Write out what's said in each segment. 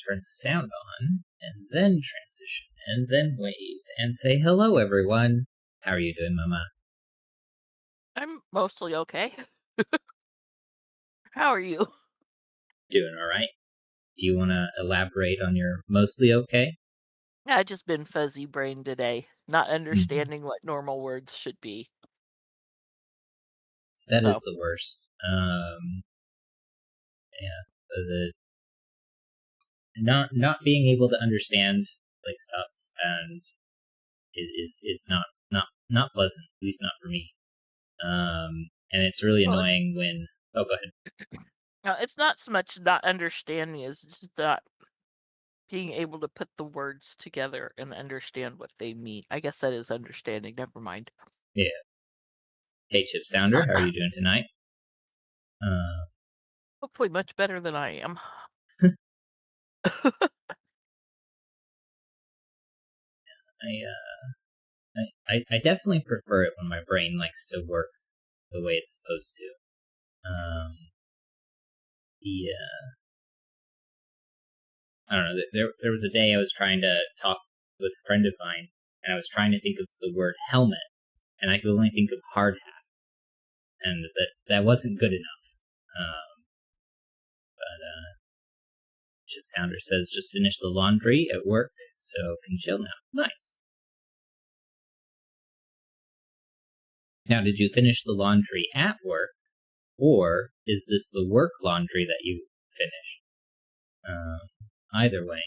turn the sound on, and then transition, and then wave, and say hello, everyone. How are you doing, Mama? I'm mostly okay. How are you? Doing all right. Do you want to elaborate on your mostly okay? I just been fuzzy brain today, not Mm-hmm. understanding what normal words should be. That is So, the worst. Yeah, the not being able to understand like stuff and is not pleasant. At least not for me. And it's really well, annoying when. Oh, go ahead. it's not so much not understanding as just not being able to put the words together and understand what they mean. I guess that is understanding. Never mind. Yeah. Hey, Chip Sounder, how are you doing tonight? Uh, Hopefully, much better than I am. I definitely prefer it when my brain likes to work the way it's supposed to. Yeah, I don't know. There was a day I was trying to talk with a friend of mine, and I was trying to think of the word helmet, and I could only think of hard hat, and that wasn't good enough. But Chip Sounder says just finished the laundry at work, so can chill now. Nice. Now, did you finish the laundry at work, or is this the work laundry that you finished? Either way,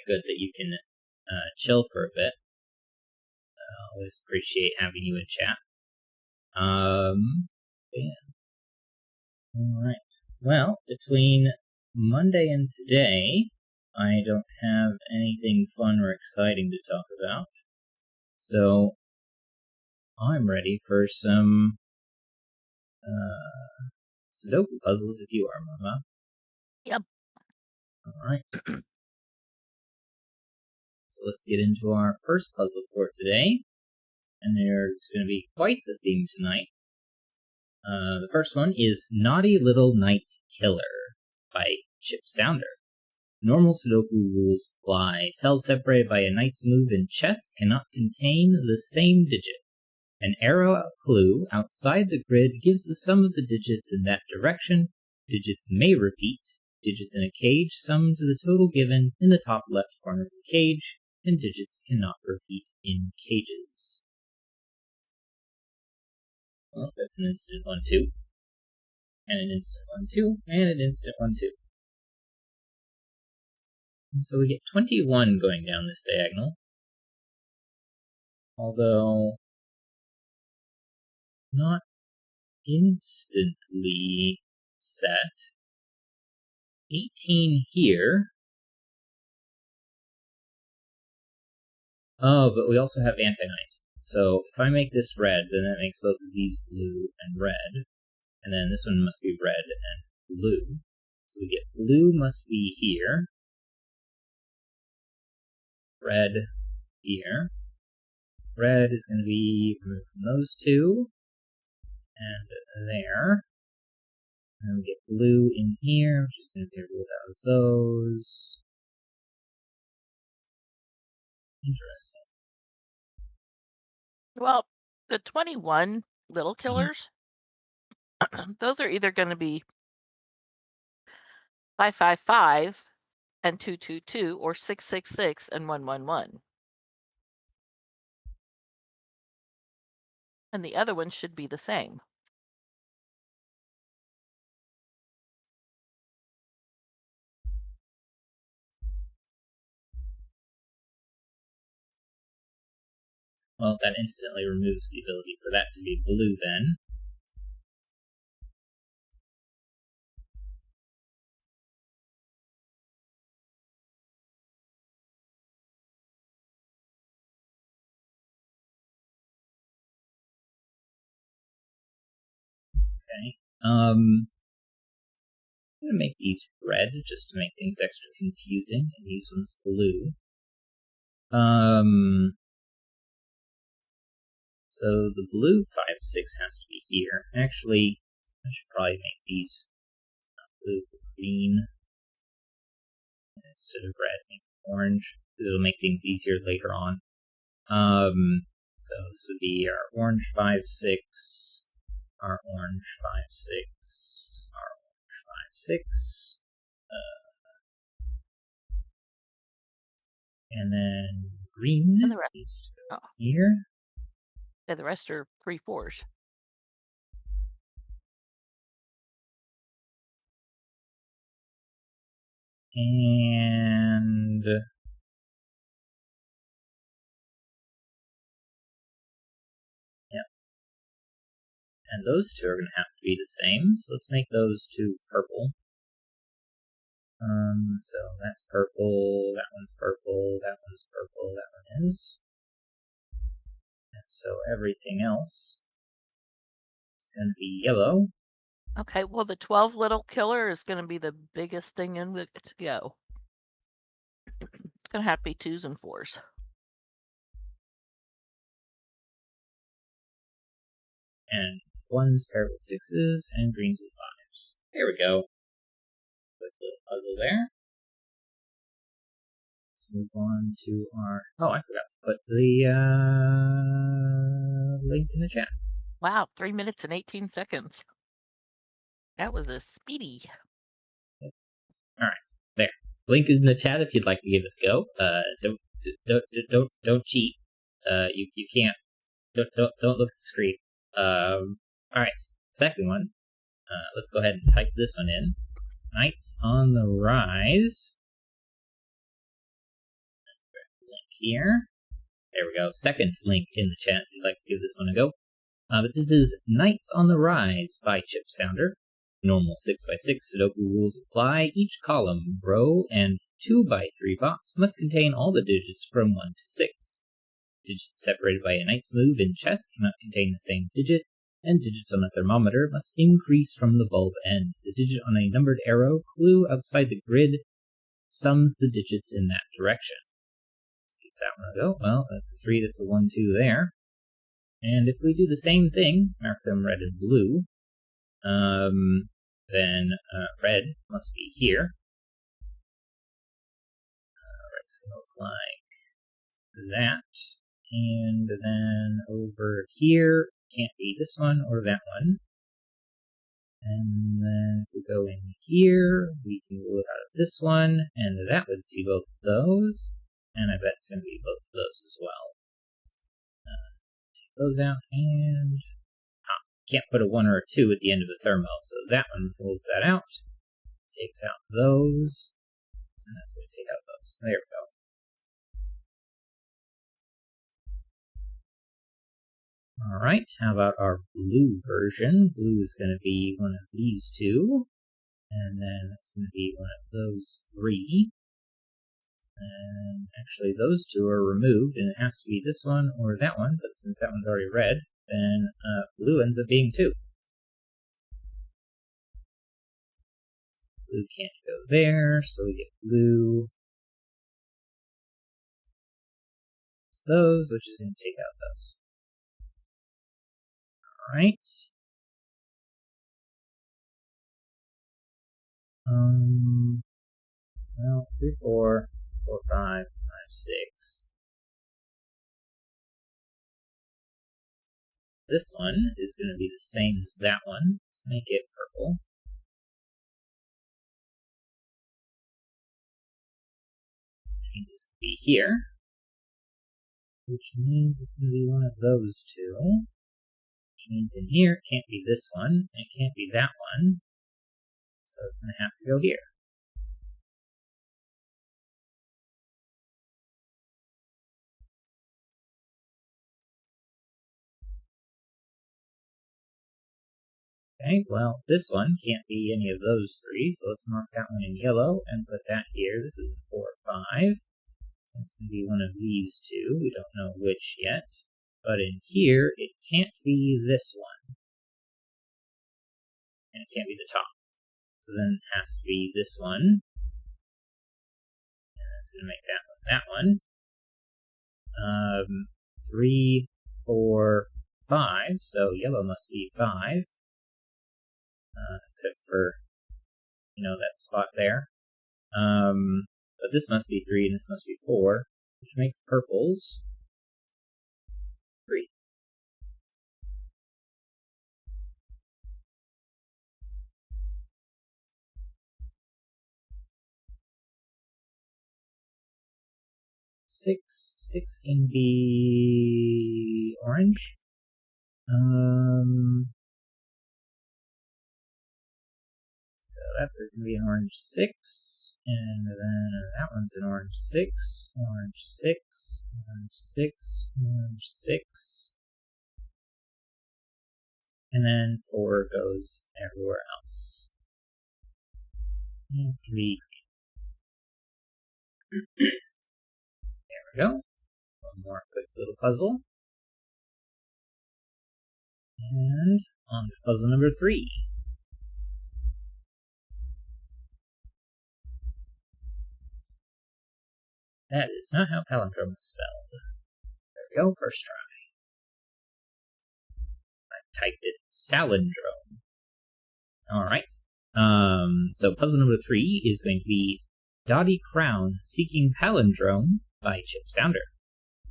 good that you can chill for a bit. Always appreciate having you in chat. Yeah. All right. Well, between Monday and today, I don't have anything fun or exciting to talk about. So I'm ready for some Sudoku puzzles if you are, Mama. Yep. All right. So let's get into our first puzzle for today. And there's going to be quite the theme tonight. The first one is Naughty Little Night Killer by Chip Sounder. Normal Sudoku rules apply. Cells separated by a knight's move in chess cannot contain the same digit. An arrow clue outside the grid gives the sum of the digits in that direction. Digits may repeat. Digits in a cage sum to the total given in the top left corner of the cage, and digits cannot repeat in cages. Well, that's an instant 1-2. And an instant 1-2. And an instant 1-2. And so we get 21 going down this diagonal. Although not instantly set. 18 here. Oh, but we also have anti-knight. So if I make this red, then that makes both of these blue and red. And then this one must be red and blue. So we get blue must be here. Red here. Red is going to be removed from those two. And there. And we get blue in here, which is going to be ruled out of those. Interesting. Well, the 21 little Mm-hmm. killers, those are either going to be 555 and 222 or 666 and 111. And the other one should be the same. Well, that instantly removes the ability for that to be blue then. Okay. I'm going to make these red just to make things extra confusing, and these ones blue. So the blue 5-6 has to be here. Actually, I should probably make these blue green. instead of red, make orange. It'll make things easier later on. So this would be our orange 5, 6, our orange 5, 6, our orange 5, 6, and then green And the rest, needs to go here. yeah, the rest are 3 4s. And yeah, and those two are going to have to be the same. So let's make those two purple. So that's purple. That one's purple. That one's purple. That one is. And so everything else is going to be yellow. Okay, well, the 12 little killer is going to be the biggest thing in it to go. It's going to have to be 2s and 4s. And ones paired with 6s and greens with 5s. There we go. Quick little puzzle there. Let's move on to our... Oh, I forgot to put the link in the chat. Wow, 3 minutes and 18 seconds. That was a speedy. All right, there. Link is in the chat if you'd like to give it a go. Don't cheat. You can't. Don't look at the screen. All right, second one. Let's go ahead and type this one in. Knights on the Rise. Link here. There we go. Second link in the chat if you'd like to give this one a go. But this is Knights on the Rise by Chip Sounder. Normal 6x6 Sudoku rules apply. Each column, row, and 2x3 box must contain all the digits from 1 to 6. Digits separated by a knight's move in chess cannot contain the same digit, and digits on a thermometer must increase from the bulb end. The digit on a numbered arrow clue outside the grid sums the digits in that direction. Let's give that one a go. Well, that's a 3, that's a 1, 2 there. And if we do the same thing, mark them red and blue, then red must be here. Red's going to look like that. And then over here, can't be this one or that one. And then if we go in here, we can go out of this one, and that would see both of those. And I bet it's going to be both of those as well. Take those out, and can't put a 1 or a 2 at the end of a thermo, so that one pulls that out. Takes out those, and that's going to take out those. There we go. Alright, how about our blue version? Blue is going to be one of these two, and then it's going to be one of those 3. And actually those 2 are removed, and it has to be this one or that one, but since that one's already red, then blue ends up being 2. Blue can't go there, so we get blue. It's those, which is going to take out those. Alright. Well, 3, 4, 4, 5, 5, 6. This one is going to be the same as that one. Let's make it purple. Which means it's going to be here. Which means it's going to be one of those 2. Which means in here, it can't be this one, and it can't be that one. So it's going to have to go here. Okay, well, this one can't be any of those 3, so let's mark that one in yellow and put that here. This is a 4, 5. It's going to be one of these 2. We don't know which yet. But in here, it can't be this one. And it can't be the top. So then it has to be this one. And that's going to make that one. 3, 4, 5. So yellow must be 5. Except for, that spot there. But this must be 3 and this must be 4, which makes purples 3. Six can be orange. So that's going to be an orange 6, and then that one's an orange 6, orange 6, orange 6, orange 6, and then 4 goes everywhere else. And 3. There we go. One more quick little puzzle. And on to puzzle number 3. That is not how palindrome is spelled. There we go, first try. I typed it salindrome. Alright. So puzzle number 3 is going to be Dotty Crown Seeking Palindrome by Chip Sounder.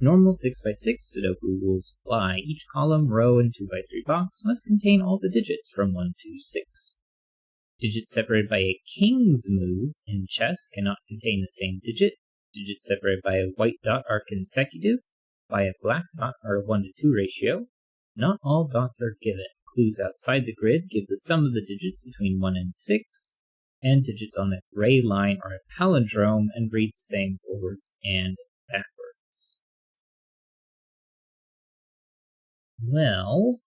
Normal 6x6 Sudoku rules apply. Each column, row, and 2x3 box must contain all the digits from 1 to 6. Digits separated by a king's move in chess cannot contain the same digit. Digits separated by a white dot are consecutive. By a black dot are a 1 to 2 ratio. Not all dots are given. Clues outside the grid give the sum of the digits between 1 and 6. And digits on a gray line are a palindrome and read the same forwards and backwards. Well,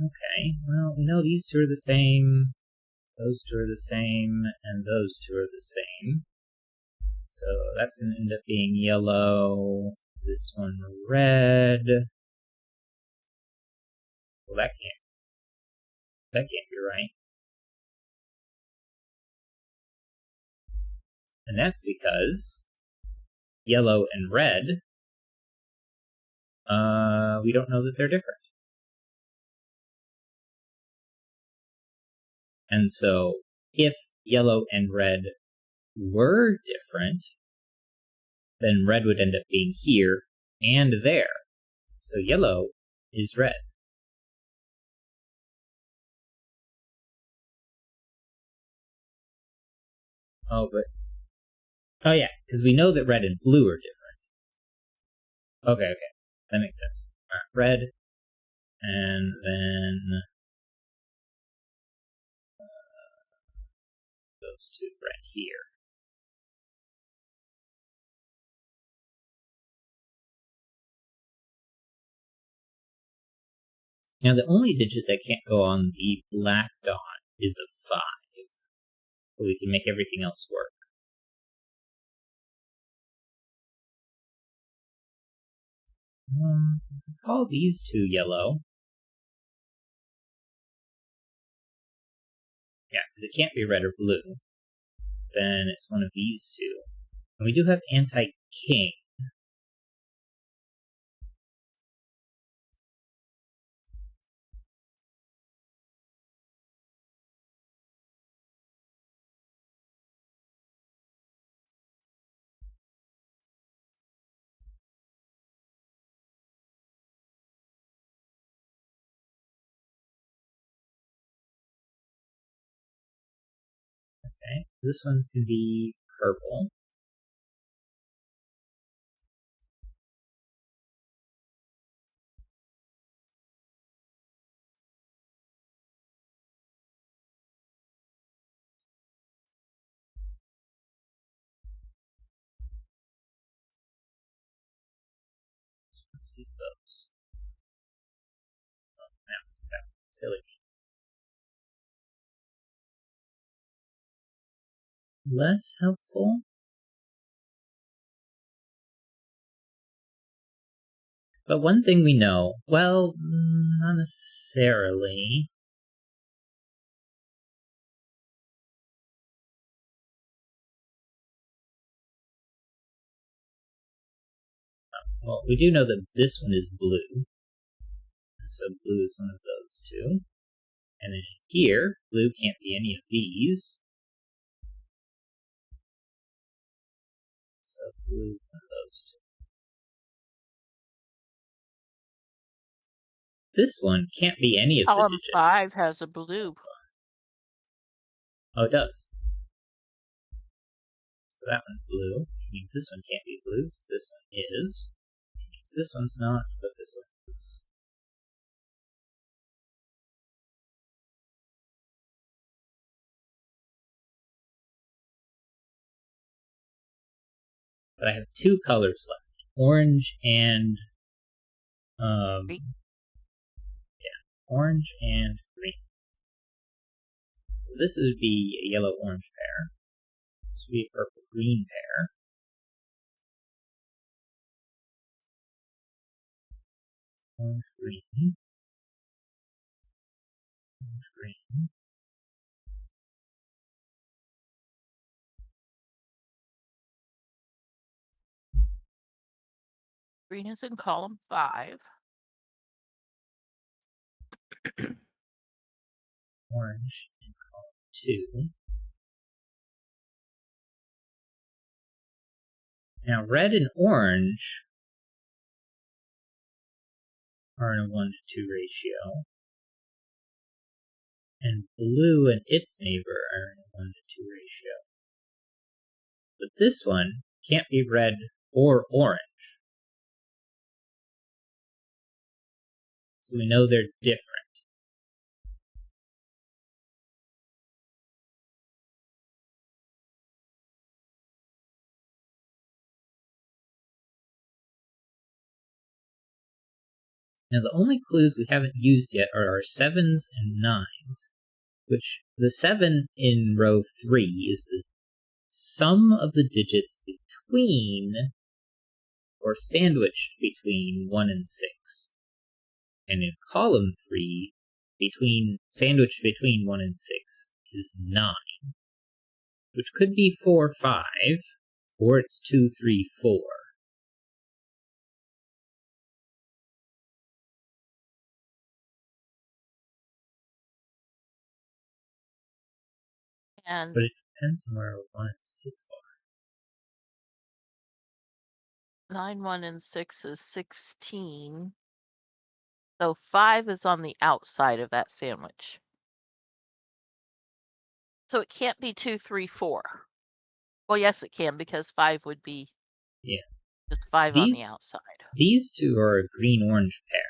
okay, well, we know these two are the same, those two are the same, and those two are the same. So that's going to end up being yellow, this one red. Well, that can't be right. And that's because yellow and red, we don't know that they're different. And so, if yellow and red were different, then red would end up being here and there. So yellow is red. Oh yeah, because we know that red and blue are different. Okay, that makes sense. All right, red, and then those two right here. Now, the only digit that can't go on the black dot is a 5. But we can make everything else work. Call these two yellow. Yeah, because it can't be red or blue. Then it's one of these two. And we do have anti-king. Okay, this one's going to be purple. Let's see those. Oh, now it's exactly silly. Less helpful? But one thing we know, well, not necessarily. Well, we do know that this one is blue. So blue is one of those two. And then here, blue can't be any of these. So blue is one of those two. This one can't be any of the Column digits. 5 has a blue. Oh, it does. So that one's blue, which means this one can't be blue, so this one is. Which means this one's not, but this one is. But I have two colors left. Orange and orange and green. So this would be a yellow-orange pair. This would be a purple-green pair. Orange-green. Orange-green. Green is in column 5. Orange in column 2. Now, red and orange are in a 1 to 2 ratio. And blue and its neighbor are in a 1 to 2 ratio. But this one can't be red or orange. So we know they're different. Now the only clues we haven't used yet are our 7s and 9s, which the 7 in row 3 is the sum of the digits between or sandwiched between 1 and 6. And in column 3, sandwiched between 1 and 6 is 9, which could be 4, 5, or it's 2, 3, 4. But it depends on where 1 and 6 are. 9, 1, and 6 is 16. So 5 is on the outside of that sandwich. So it can't be 2, 3, 4. Well, yes, it can, because 5 would be just 5 on the outside. These two are a green-orange pair.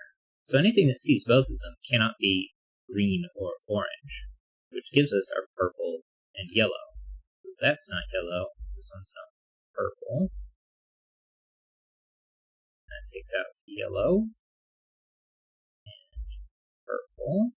So anything that sees both of them cannot be green or orange, which gives us our purple and yellow. That's not yellow. This one's not purple. That takes out yellow and purple.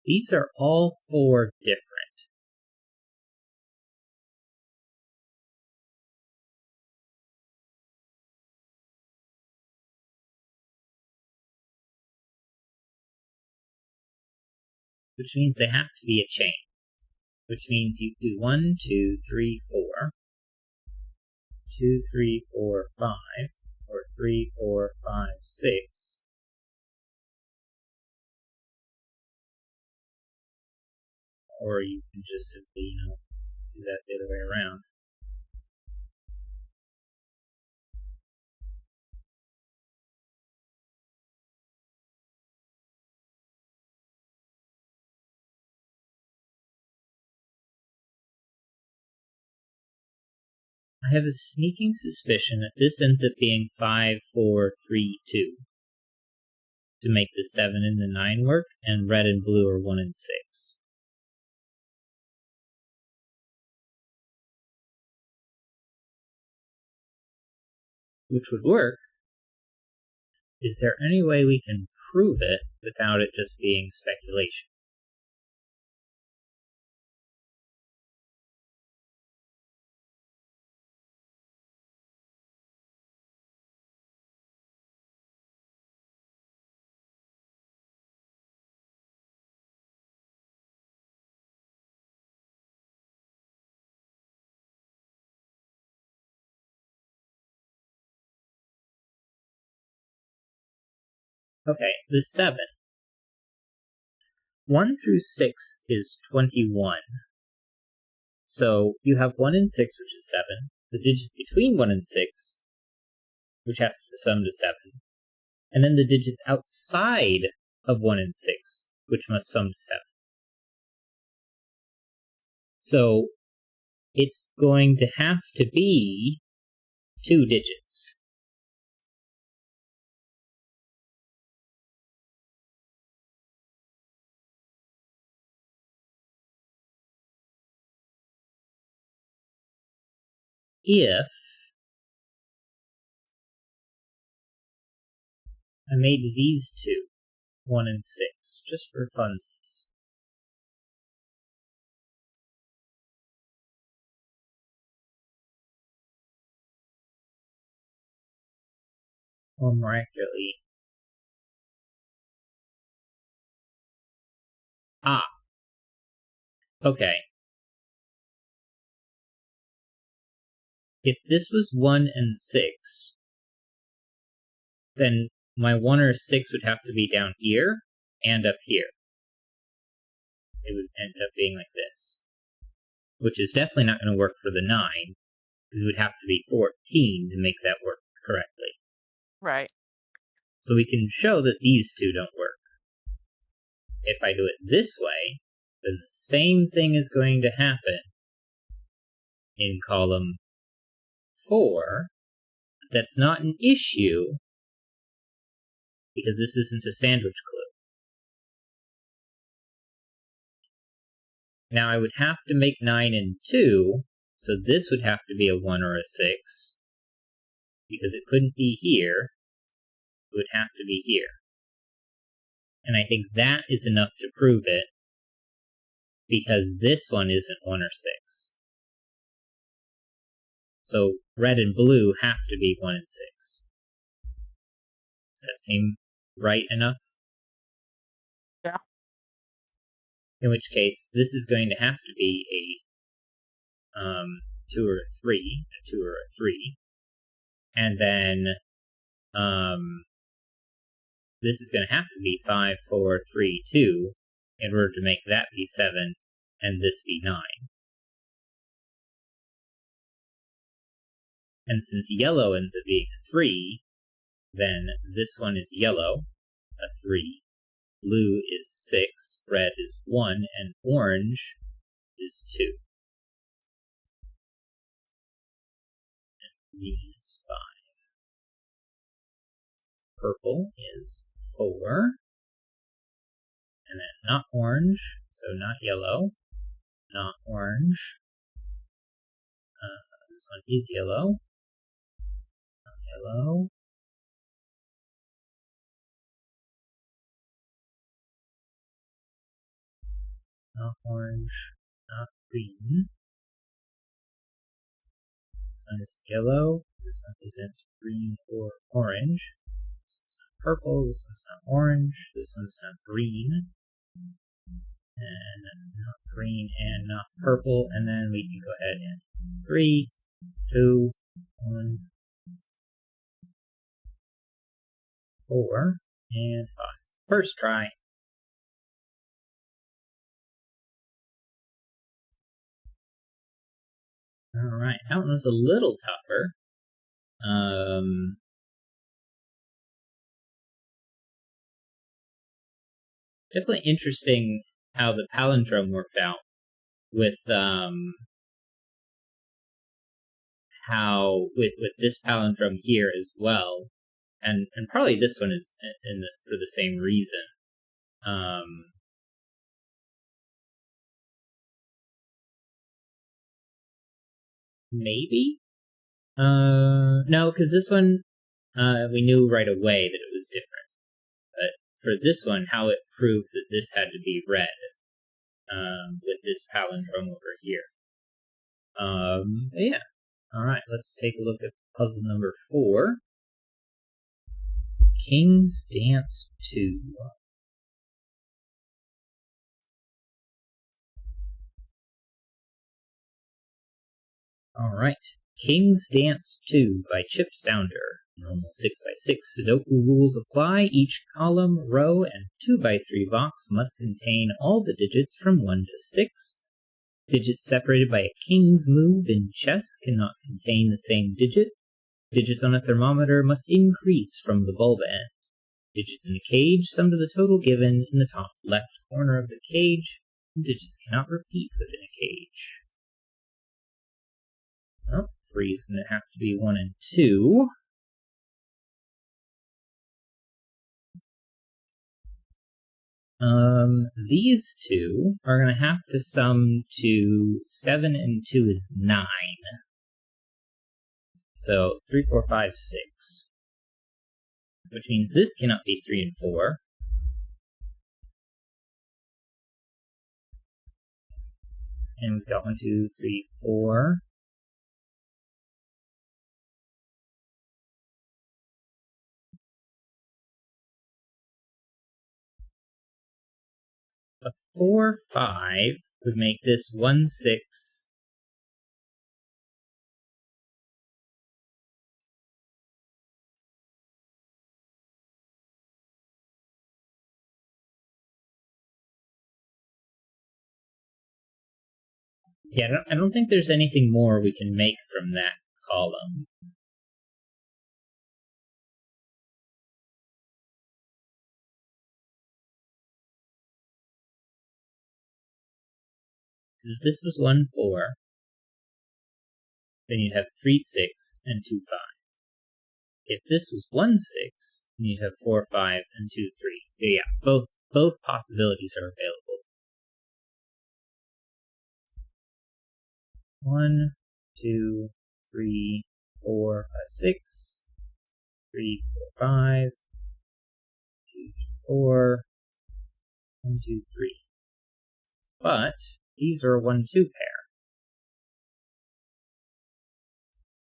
These are all 4 different. Which means they have to be a chain. Which means you do 1, 2, 3, 4. 2, 3, 4, 5. Or 3, 4, 5, 6. Or you can just simply, do that the other way around. I have a sneaking suspicion that this ends up being 5, 4, 3, 2. To make the 7 and the 9 work, and red and blue are 1 and 6. which would work. Is there any way we can prove it without it just being speculation? Okay, the 7. 1 through 6 is 21. So you have 1 and 6, which is 7. The digits between 1 and 6, which have to sum to 7. And then the digits outside of 1 and 6, which must sum to 7. So it's going to have to be 2 digits. If I made these two 1 and 6, just for funsies. Or more accurately, okay. If this was 1 and 6, then my 1 or 6 would have to be down here and up here. It would end up being like this. Which is definitely not going to work for the 9, because it would have to be 14 to make that work correctly. Right. So we can show that these two don't work. If I do it this way, then the same thing is going to happen in column 4. That's not an issue, because this isn't a sandwich clue. Now I would have to make 9 and 2, so this would have to be a 1 or a 6, because it couldn't be here, it would have to be here. And I think that is enough to prove it, because this one isn't 1 or 6. So red and blue have to be 1 and 6. Does that seem right enough? Yeah. In which case, this is going to have to be a 2 or a 3, a 2 or a 3. And then this is going to have to be 5, 4, 3, 2 in order to make that be 7 and this be 9. And since yellow ends up being a 3, then this one is yellow, a 3, blue is 6, red is 1, and orange is 2. And green is 5. Purple is 4. And then not orange, so not yellow, not orange. This one is yellow, not yellow. Not orange, not green. This one is yellow, this one isn't green or orange. This one's not purple, this one's not orange, this one's not green. And not green and not purple, and then we can go ahead and 3, 2, 1, 4, and 5. First try. Alright, that one was a little tougher. Definitely interesting how the palindrome worked out with how with this palindrome here as well, and probably this one is for the same reason. Maybe no, because this one we knew right away that it was different. But for this one, how it proved that this had to be red with this palindrome over here. Yeah. Alright, let's take a look at puzzle number 4. King's Dance 2. Alright. King's Dance 2 by Chip Sounder. Normal 6x6 Sudoku rules apply. Each column, row, and 2x3 box must contain all the digits from 1 to 6. Digits separated by a king's move in chess cannot contain the same digit. Digits on a thermometer must increase from the bulb end. Digits in a cage sum to the total given in the top left corner of the cage. Digits cannot repeat within a cage. Well, 3 is going to have to be 1 and 2. These two are going to have to sum to 7 and 2 is 9. So 3, 4, 5, 6. Which means this cannot be 3 and 4. And we've got 1, 2, 3, 4. A 4, 5 would make this 1, 6. Yeah, I don't think there's anything more we can make from that column. Because if this was 1, 4, then you'd have 3, 6, and 2, 5. If this was 1, 6, then you'd have 4, 5, and 2, 3. So yeah, both possibilities are available. 1, 2, 3, 4, 5, 6. 3, 4, 5. 2, 3, 4. 1, 2, 3. But these are a 1, 2 pair.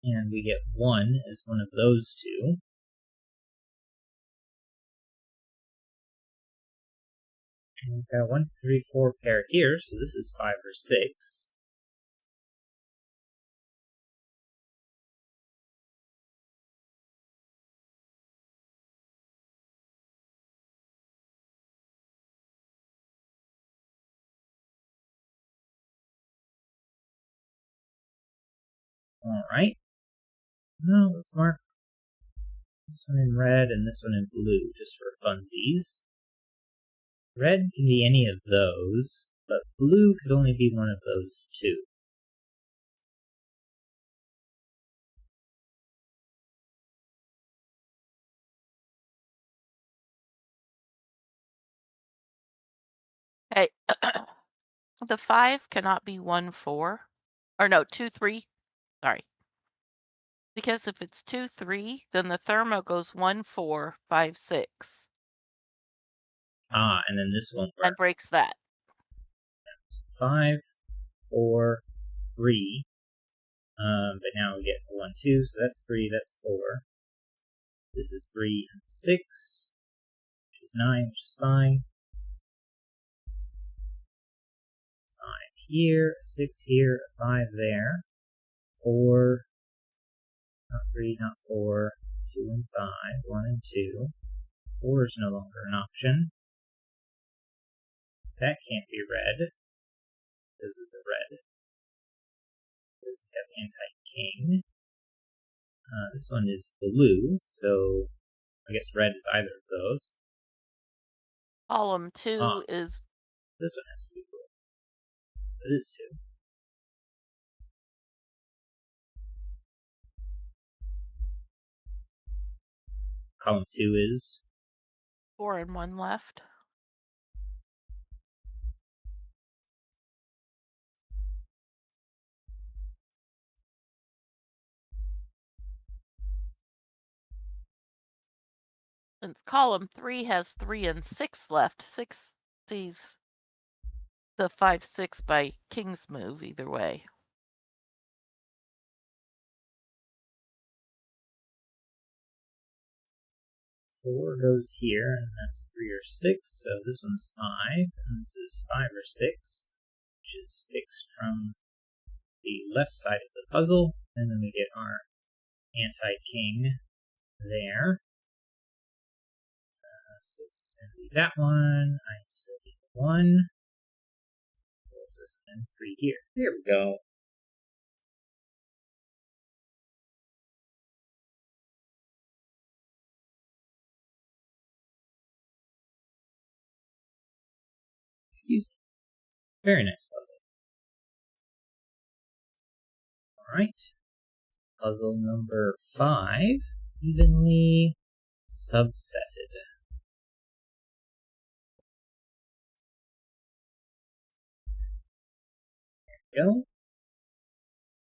And we get 1 as one of those two. And we've got a 1, 2, 3, 4 pair here, so this is 5 or 6. Alright. Now let's mark this one in red and this one in blue, just for funsies. Red can be any of those, but blue could only be one of those two. Hey, the 5 cannot be 1, 4. Or no, 2, 3. Sorry. Because if it's 2, 3, then the thermo goes 1, 4, 5, 6. Ah, and then this won't work. And breaks that. So 5, 4, 3. But now we get 1, 2, so that's 3, that's 4. This is 3 and 6, which is 9, which is fine. 5 here, a 6 here, a 5 there. 4, not 3, not 4, 2 and 5, 1 and 2. 4 is no longer an option. That can't be red because of the red. Doesn't have anti-king. This one is blue, so I guess red is either of those. Column 2 is... This one has to be blue. It is 2. Column 2 is 4 and 1 left. Since column 3 has 3 and 6 left, 6 sees the 5-6 by king's move either way. Four goes here, and that's 3 or 6, so this one's 5, and this is 5 or 6, which is fixed from the left side of the puzzle, and then we get our anti-king there. 6 is going to be that one. I still need 1. What's this one? 3 here. There we go. Excuse me. Very nice puzzle. Alright. Puzzle number 5. Evenly subsetted. Go.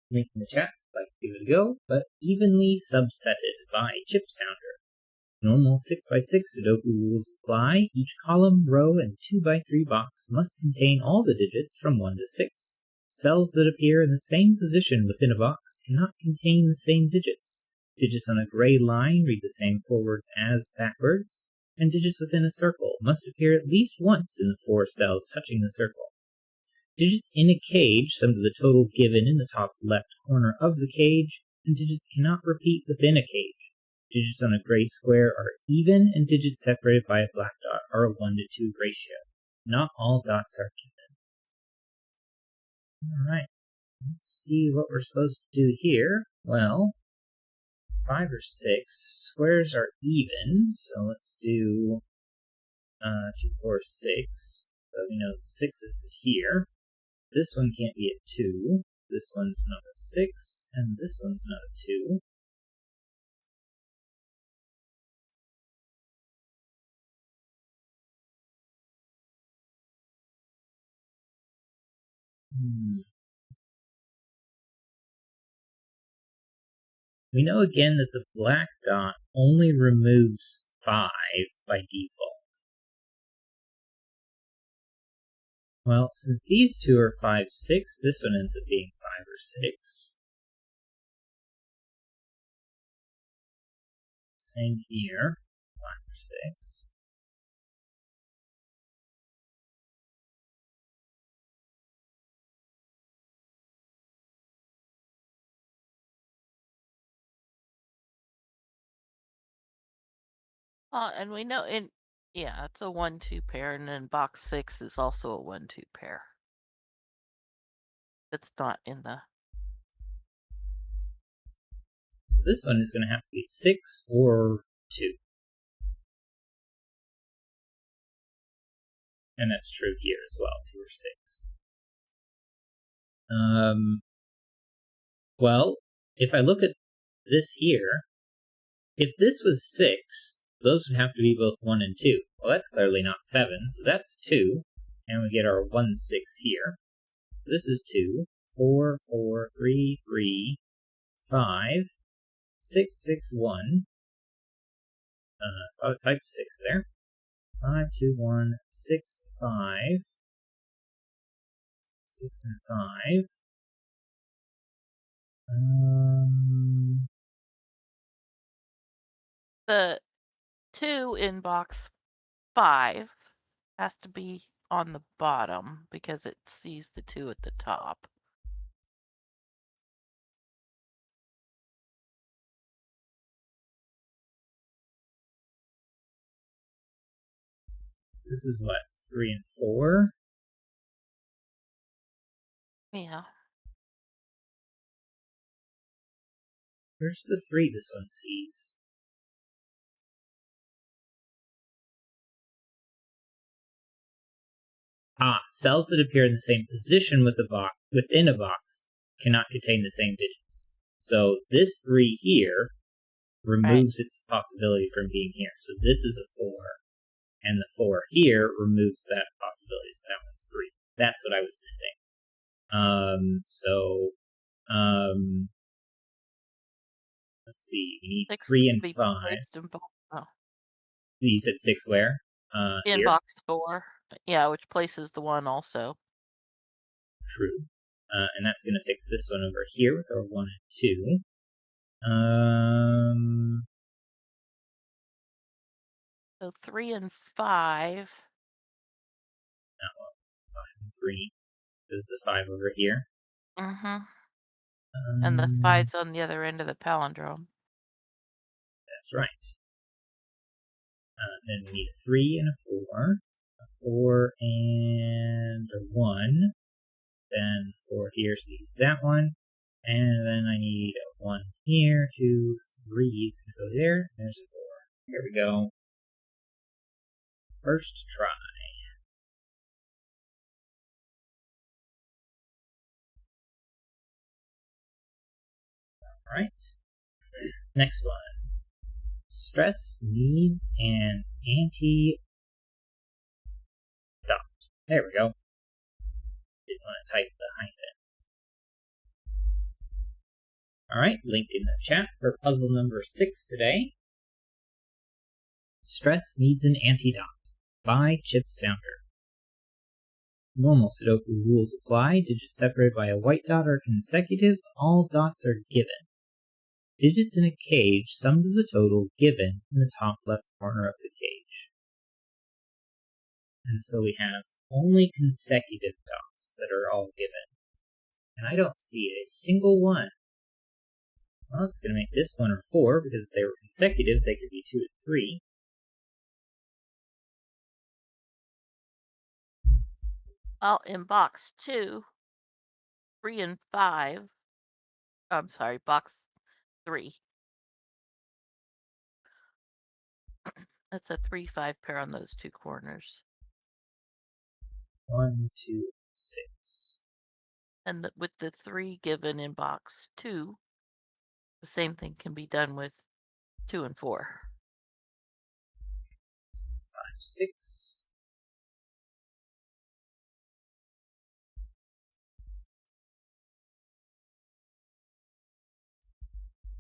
Link in the chat if I'd like to give it a go, but evenly subsetted by Chip Sounder. Normal 6x6 Sudoku rules apply. Each column, row, and 2x3 box must contain all the digits from 1 to 6. Cells that appear in the same position within a box cannot contain the same digits. Digits on a gray line read the same forwards as backwards, and digits within a circle must appear at least once in the 4 cells touching the circle. Digits in a cage sum to the total given in the top left corner of the cage, and digits cannot repeat within a cage. Digits on a gray square are even, and digits separated by a black dot are a 1 to 2 ratio. Not all dots are even. Alright, let's see what we're supposed to do here. Well, 5 or 6, squares are even, so let's do 2, 4, 6. So we know 6 is here. This one can't be a 2, this one's not a 6, and this one's not a 2. We know again that the black dot only removes 5 by default. Well, since these two are 5, 6, this one ends up being 5 or 6. Same here, 5 or 6. And we know yeah, it's a 1-2 pair, and then box 6 is also a 1-2 pair. It's not in the... So this one is going to have to be 6 or 2. And that's true here as well, 2 or 6. Well, if I look at this here, if this was 6, those would have to be both 1 and 2. Well, that's clearly not 7, so that's 2. And we get our 1, 6 here. So this is 2, 4, 4, 3, 3, 5, 6, 6, 1. Type 6 there. 5, 2, 1, 6, 5. 6 and 5. The 2 in box 5 has to be on the bottom because it sees the 2 at the top. So this is what, 3 and 4? Yeah. Where's the 3 this one sees? Cells that appear in the same position within a box cannot contain the same digits. So this 3 here removes its possibility from being here. So this is a 4, and the 4 here removes that possibility. So that one's 3. That's what I was missing. Let's see. We need 3 and 5. You said 6 where? In Here? box 4. Yeah, which places the 1 also. True. And that's going to fix this one over here with our 1 and 2. So 3 and 5. 5 and 3. This is the 5 over here. Mm-hmm. And the 5's on the other end of the palindrome. That's right. Then we need a 3 and a 4. A 4 and a 1. Then 4 here sees that one. And then I need a 1 here. 2, 3 is going to go there. There's a 4. Here we go. First try. Alright. Next one. Stress needs an anti-dot. There we go. Didn't want to type the hyphen. Alright, link in the chat for puzzle number 6 today. Stress needs an anti-dot by Chip Sounder. Normal Sudoku rules apply. Digits separated by a white dot are consecutive. All dots are given. Digits in a cage sum to the total given in the top left corner of the cage. And so we have only consecutive dots that are all given. And I don't see a single one. Well, it's going to make this 1 or 4, because if they were consecutive, they could be 2 and 3. Well, in box 2, 3 and 5. I'm sorry, box 3. That's a 3-5 pair on those 2 corners. 1, 2, 6. And with the 3 given in box 2, the same thing can be done with 2 and 4. 5, 6.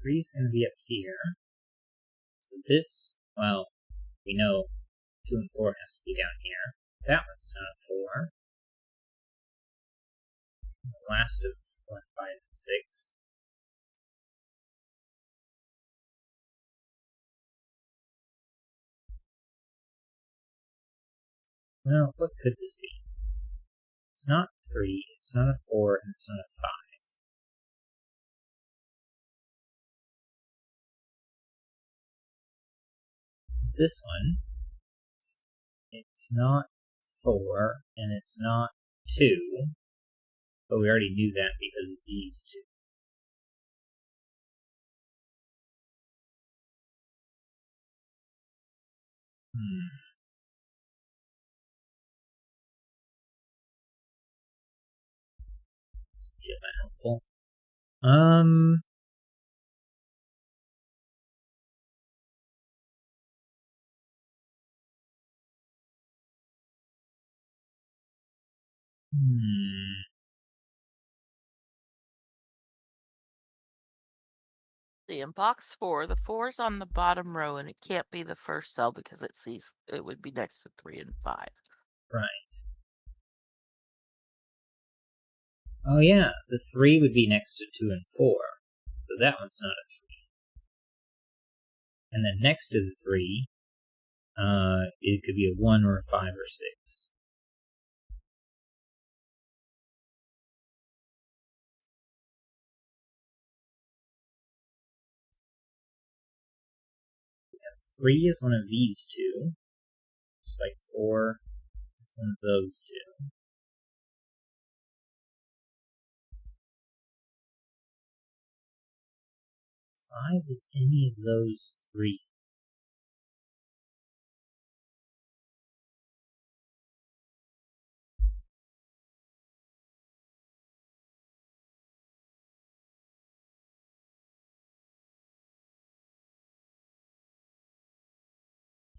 Three is going to be up here. So this, well, we know 2 and 4 has to be down here. That one's not a 4. The last of 1, 5, and 6. Well, what could this be? It's not 3, it's not a 4, and it's not a 5. This one, it's not 4, and it's not 2, but we already knew that because of these 2. Doesn't feel that helpful. See, in box 4, the 4's on the bottom row, and it can't be the first cell because it would be next to 3 and 5. Right. Oh yeah, the 3 would be next to 2 and 4. So that one's not a 3. And then next to the 3, it could be a 1 or a 5 or 6. We have 3 is one of these 2. Just like 4 is one of those 2. 5 is any of those 3.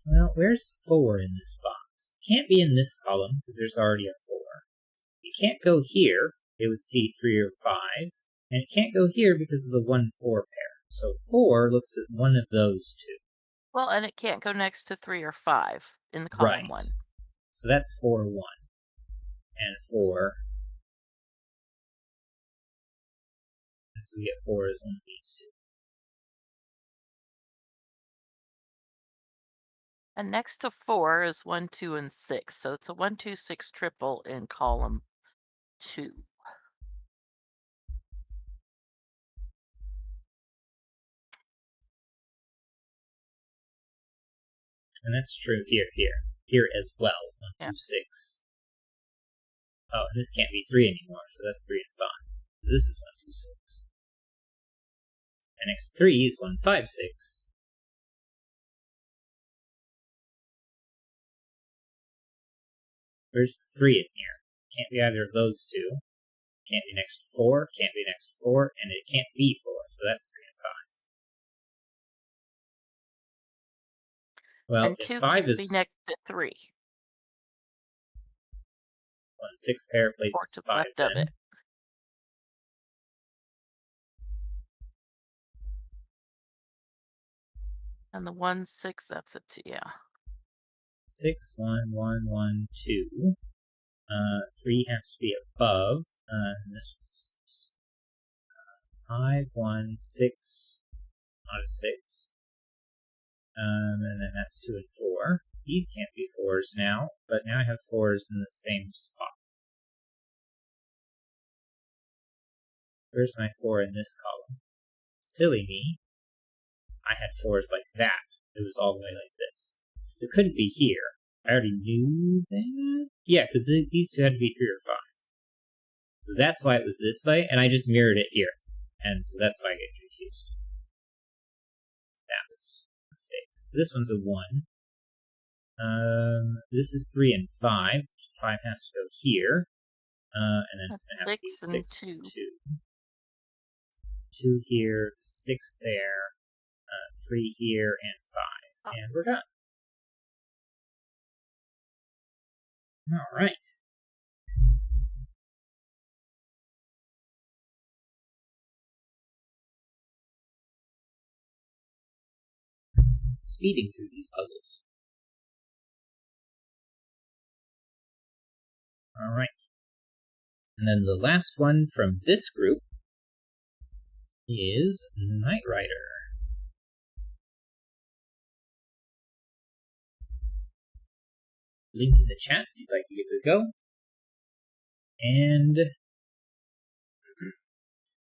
Well, where's 4 in this box? It can't be in this column because there's already a 4. It can't go here. It would see 3 or 5. And it can't go here because of the 1-4 pair. So 4 looks at one of those 2. Well, and it can't go next to 3 or 5 in the column Right. 1. So that's 4, 1. And 4. And so we get 4 as one of these two. And next to 4 is 1, 2, and 6. So it's a 1, 2, 6 triple in column 2. And that's true here as well. 1, Yeah. 2, 6. Oh, and this can't be 3 anymore, so that's 3 and 5. So this is 1, 2, 6. And next to 3 is 1, 5, 6. Where's the 3 in here? Can't be either of those two. Can't be next to 4, can't be next to 4, and it can't be 4, so that's 3 and 5. Well, And if 2 5 can't be is next to 3. 1, 6 pair 4 places to to the 5 left of then. it. And the 1, 6, that's it, yeah. 6, 1, 1, 1, 2. 3 has to be above, and this one's a 6. 5, 1, 6, not a 6. And then that's 2 and 4. These can't be 4s now, but now I have 4s in the same spot. Where's my 4 in this column? Silly me. I had 4s like that. It was all the way like this. So it couldn't be here. I already knew that? Yeah, because these two had to be 3 or 5. So that's why it was this way, and I just mirrored it here. And so that's why I get confused. That was a mistake. So this one's a 1. This is 3 and 5. 5 has to go here. And then it's going to have to be 6 and 6 2. 2 here, 6 there, 3 here, and 5. And we're done. All right. Speeding through these puzzles. All right. And then the last one from this group is Knight Rider. Link in the chat if you'd like to give it a go. And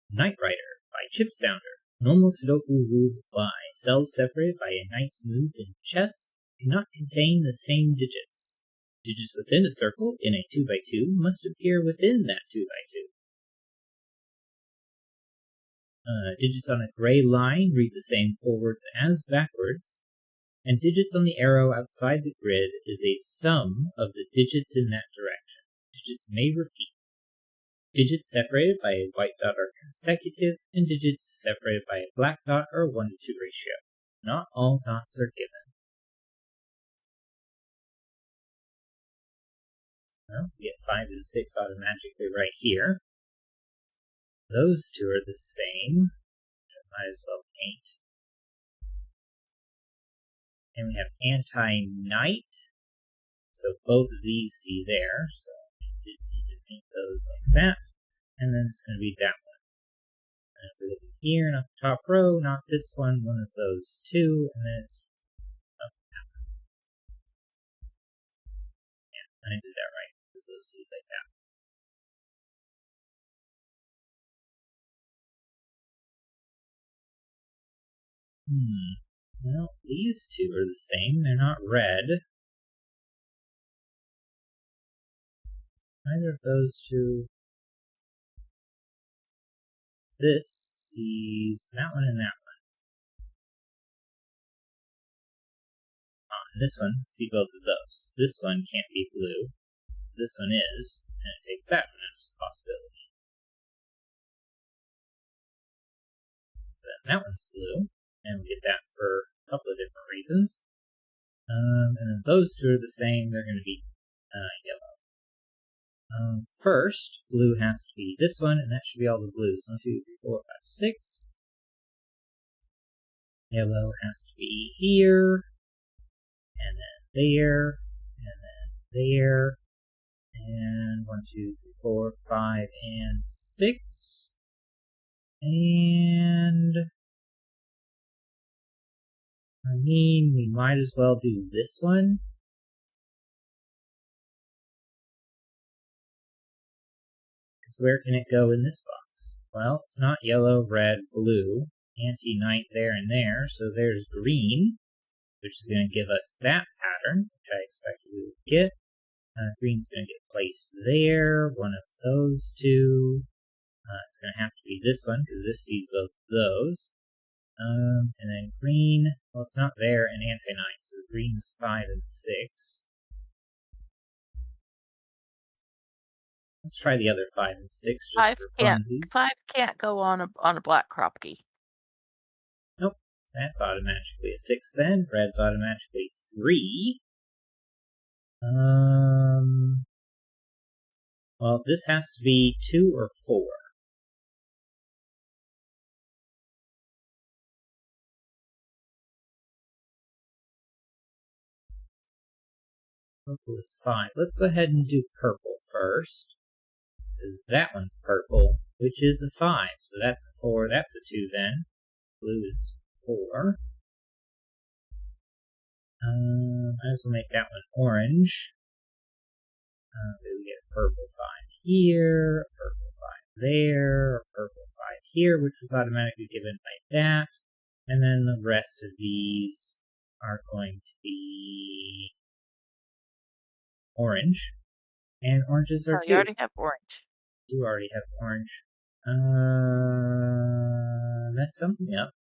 Knight Rider by Chip Sounder. Normal Sudoku rules apply. Cells separated by a knight's move in chess cannot contain the same digits. Digits within a circle in a 2x2 must appear within that 2x2. Digits on a gray line read the same forwards as backwards, and digits on the arrow outside the grid is a sum of the digits in that direction. Digits may repeat. Digits separated by a white dot are consecutive, and digits separated by a black dot are a 1 to 2 ratio. Not all dots are given. Well, we get 5 and 6 automatically right here. Those two are the same. Might as well paint. And we have anti-knight. So both of these see there. So we need to paint those like that. And then it's going to be that one. And if we look here, not the top row, not this one, one of those two, and then it's that one. Yeah, I did that right, because those see like that. Well, these two are the same. They're not red. Neither of those two. This sees that one and that one. And this one, see both of those. This one can't be blue. So this one is, and it takes that one as a possibility. So then that one's blue, and we get that for a couple of different reasons. And then those two are the same. They're going to be yellow. First, blue has to be this one, and that should be all the blues. 1, 2, 3, 4, 5, 6. Yellow has to be here, and then there, and then there, and 1, 2, 3, 4, 5, and 6. And I mean, we might as well do this one. Because where can it go in this box? Well, it's not yellow, red, blue, anti-knight there and there, so there's green, which is going to give us that pattern, which I expected we would get. Green's going to get placed there, one of those two. It's going to have to be this one, because this sees both of those. And then green, well, it's not there, and anti-knight, so green's 5 and 6. Let's try the other 5 and 6 just for funsies. 5 can't go on a black Kropke. Nope, that's automatically a 6 then. Red's automatically 3. Well, this has to be 2 or 4. Purple is 5. Let's go ahead and do purple first, because that one's purple, which is a 5. So that's a 4, that's a 2 then. Blue is 4. Might as well make that one orange. We get a purple 5 here, a purple 5 there, a purple 5 here, which was automatically given by that. And then the rest of these are going to be orange. And oranges are 2. You already have orange. You already have orange. Mess something up.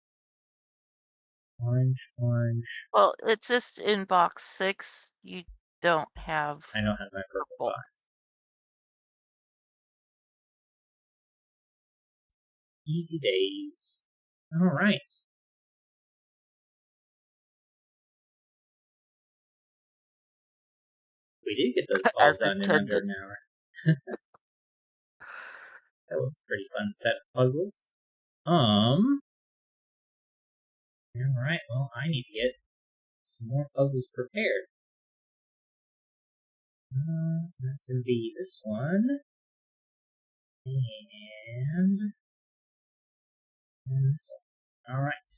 Orange, orange. Well, it's just in box 6. You don't have. I don't have my purple 5. Easy days. All right. We did get those all done in under an hour. That was a pretty fun set of puzzles. Alright, well, I need to get some more puzzles prepared. That's going to be this one. And this one. Alright.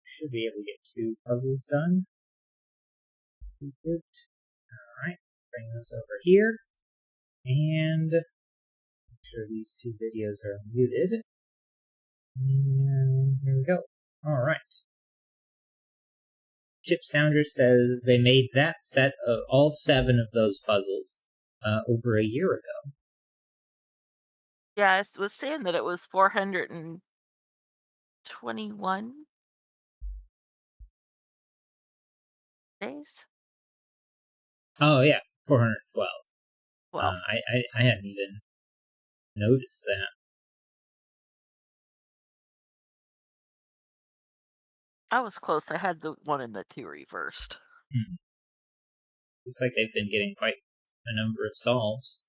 Should be able to get 2 puzzles done. Alright, bring this over here. And make sure these 2 videos are muted. And here we go. Alright. Chip Sounder says they made that set of all 7 of those puzzles over a year ago. Yeah, I was saying that it was 421 days. Oh yeah, 412. Well, I hadn't even noticed that. I was close. I had the one in the 2 reversed. Looks like they've been getting quite a number of solves.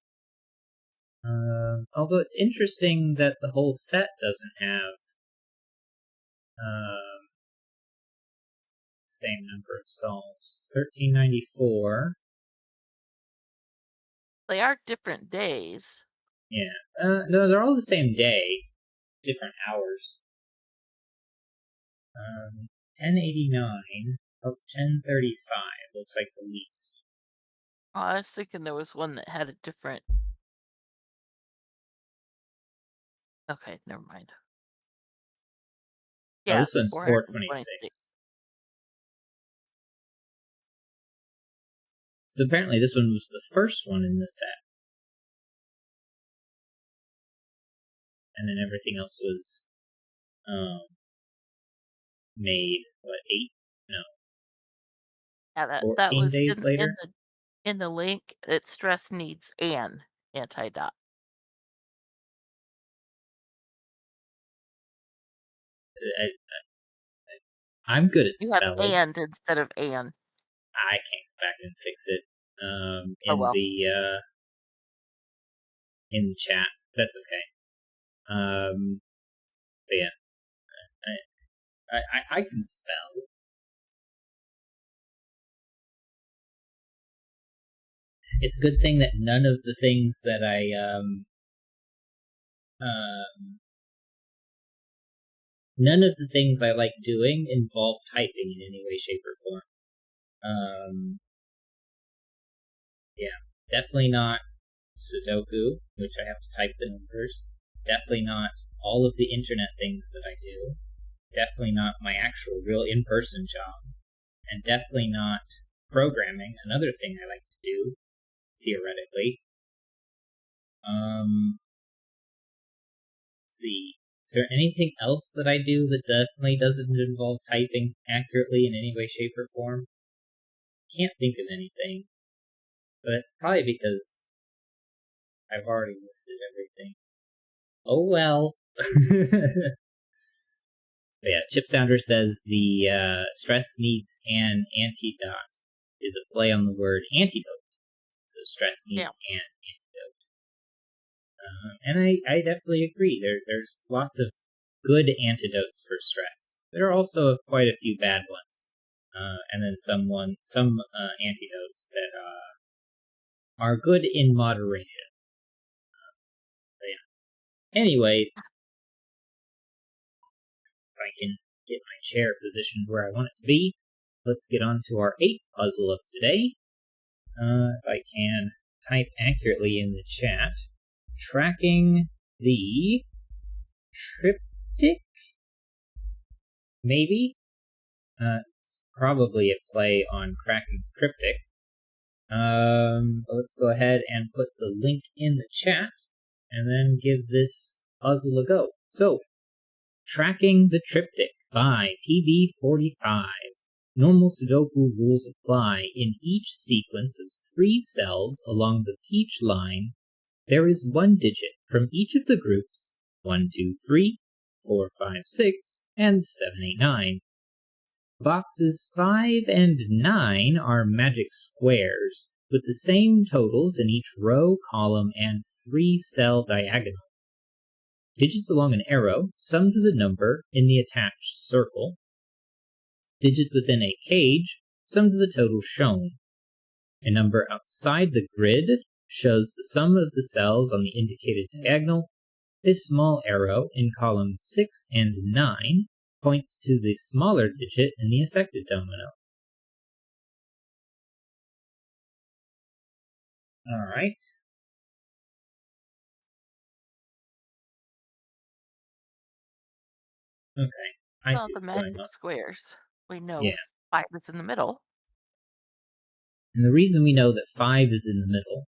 Although it's interesting that the whole set doesn't have same number of solves. 1394. They are different days. Yeah. No, they're all the same day, different hours. 1089 up 1035 looks like the least. Oh, I was thinking there was one that had a different. Okay, never mind. Yeah, this one's 426. So apparently this one was the first one in the set. And then everything else was made, what, 8? No. Yeah, 14 that was days later? in the link, it stress needs an anti-dot. I'm good at You spelling. have and instead of an. I can't go back and fix it in the chat. That's okay. But yeah, I can spell. It's a good thing that none of the things that none of the things I like doing involve typing in any way, shape, or form. Yeah, definitely not Sudoku, which I have to type the numbers. Definitely not all of the internet things that I do. Definitely not my actual real in-person job. And definitely not programming, another thing I like to do, theoretically. Let's see. Is there anything else that I do that definitely doesn't involve typing accurately in any way, shape, or form? Can't think of anything. But it's probably because I've already listed everything. Oh well. But yeah, Chip Sounder says the stress needs an antidote is a play on the word antidote. So stress needs an antidote. And I definitely agree. There's lots of good antidotes for stress. There are also quite a few bad ones. And then some antidotes that are good in moderation. Yeah. Anyway, if I can get my chair positioned where I want it to be, let's get on to our 8th puzzle of today. If I can type accurately in the chat, tracking the triptych? Maybe? It's probably a play on cracking the cryptic. Let's go ahead and put the link in the chat, and then give this puzzle a go. So, Tracking the Triptych by PB45. Normal Sudoku rules apply. In each sequence of 3 cells along the peach line, there is 1 digit from each of the groups 1, 2, 3, 4, 5, 6, and 7, 8, 9. Boxes 5 and 9 are magic squares, with the same totals in each row, column, and 3-cell diagonal. Digits along an arrow sum to the number in the attached circle. Digits within a cage sum to the total shown. A number outside the grid shows the sum of the cells on the indicated diagonal. A small arrow in columns 6 and 9 points to the smaller digit in the affected domino. All right. Okay, I see the what's going magic on. squares. We know Yeah. 5 is in the middle. And the reason we know that 5 is in the middle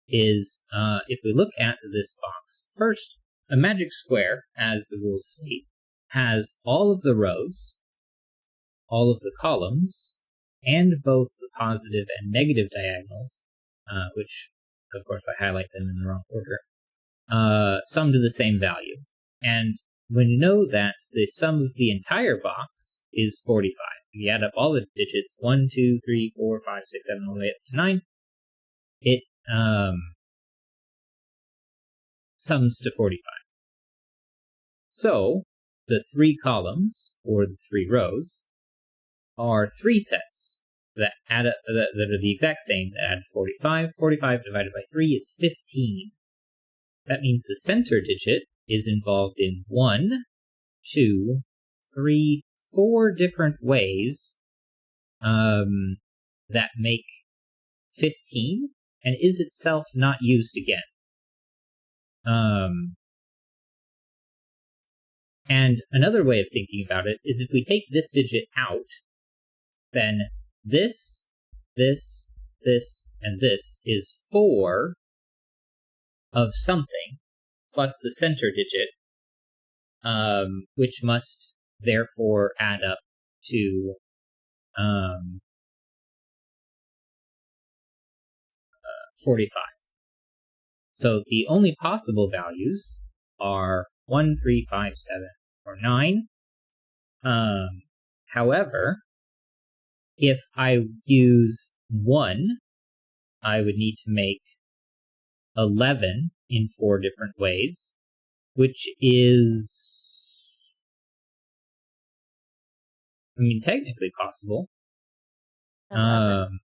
is if we look at this box. First, a magic square, as the rules state, has all of the rows, all of the columns, and both the positive and negative diagonals, which, of course, I highlight them in the wrong order, sum to the same value. And when you know that the sum of the entire box is 45, you add up all the digits, 1, 2, 3, 4, 5, 6, 7, all the way up to 9, it sums to 45. So, the 3 columns, or the 3 rows, are 3 sets that add up, that are the exact same, that add 45. 45 divided by 3 is 15. That means the center digit is involved in 1, 2, 3, 4 different ways that make 15, and is itself not used again. And another way of thinking about it is if we take this digit out, then this, this, and this is 4 of something, plus the center digit, which must therefore add up to 45. So the only possible values are 1, 3, 5, 7, or 9. However, if I use 1, I would need to make 11 in 4 different ways, which is I mean, technically possible. 11.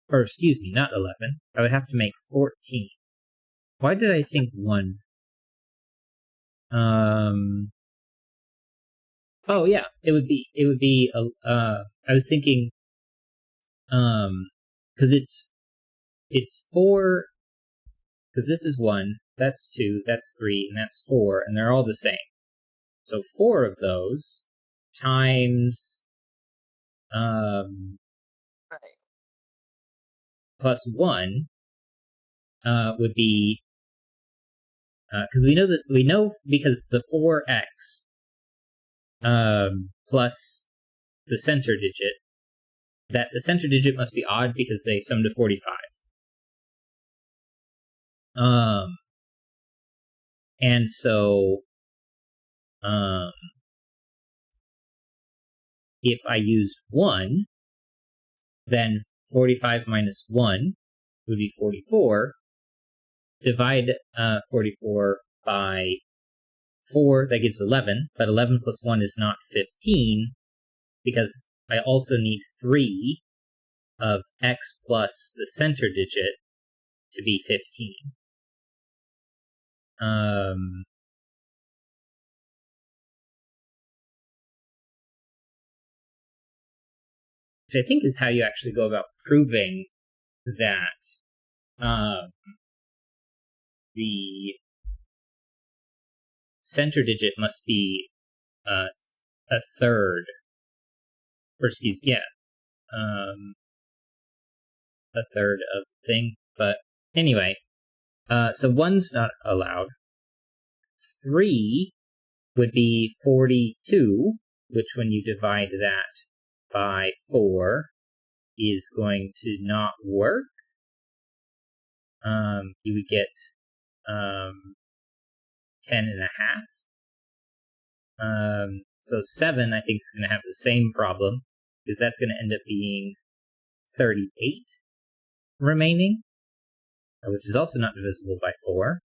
Or excuse me, not 11. I would have to make 14. Why did I think 1? Oh yeah, it would be, I was thinking, cause it's 4, cause this is 1, that's 2, that's 3, and that's 4, and they're all the same. So 4 of those times, Right. plus 1, would be, cause we know because the 4x, plus the center digit, that the center digit must be odd because they sum to 45. And so, if I used 1, then 45 minus 1 would be 44. Divide 44 by 4, that gives 11, but 11 plus 1 is not 15, because I also need 3 of x plus the center digit to be 15. Which I think is how you actually go about proving that the center digit must be a third, or excuse me, a third of the thing. But anyway, so 1's not allowed. 3 would be 42, which when you divide that by 4 is going to not work. You would get 10 and a half. So 7, I think, is going to have the same problem, because that's going to end up being 38 remaining, which is also not divisible by 4.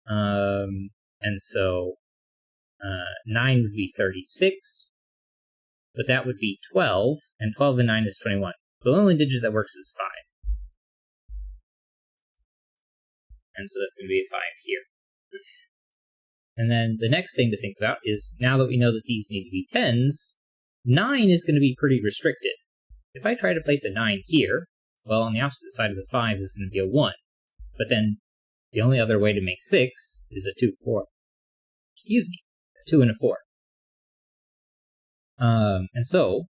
And so 9 would be 36, but that would be 12, and 12 and 9 is 21. The only digit that works is 5. And so that's going to be a 5 here. And then the next thing to think about is, now that we know that these need to be 10s, 9 is going to be pretty restricted. If I try to place a 9 here, well, on the opposite side of the 5 is going to be a 1. But then the only other way to make 6 is a 2, 4. Excuse me, a 2 and a 4. And so,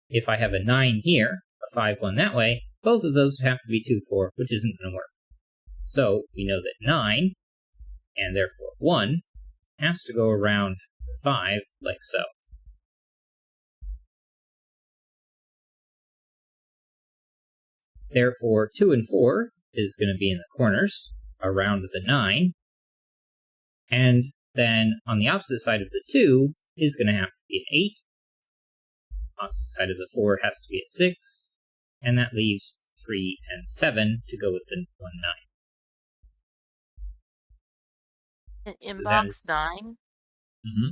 if I have a 9 here, a 5, 1 that way, both of those would have to be 2, 4, which isn't going to work. So, we know that 9, and therefore 1, has to go around the 5, like so. Therefore, 2 and 4 is going to be in the corners, around the 9, and then on the opposite side of the 2 is going to have to be an 8, opposite side of the 4 has to be a 6, and that leaves 3 and 7 to go with the 1, 9. In So box 9, Mm-hmm.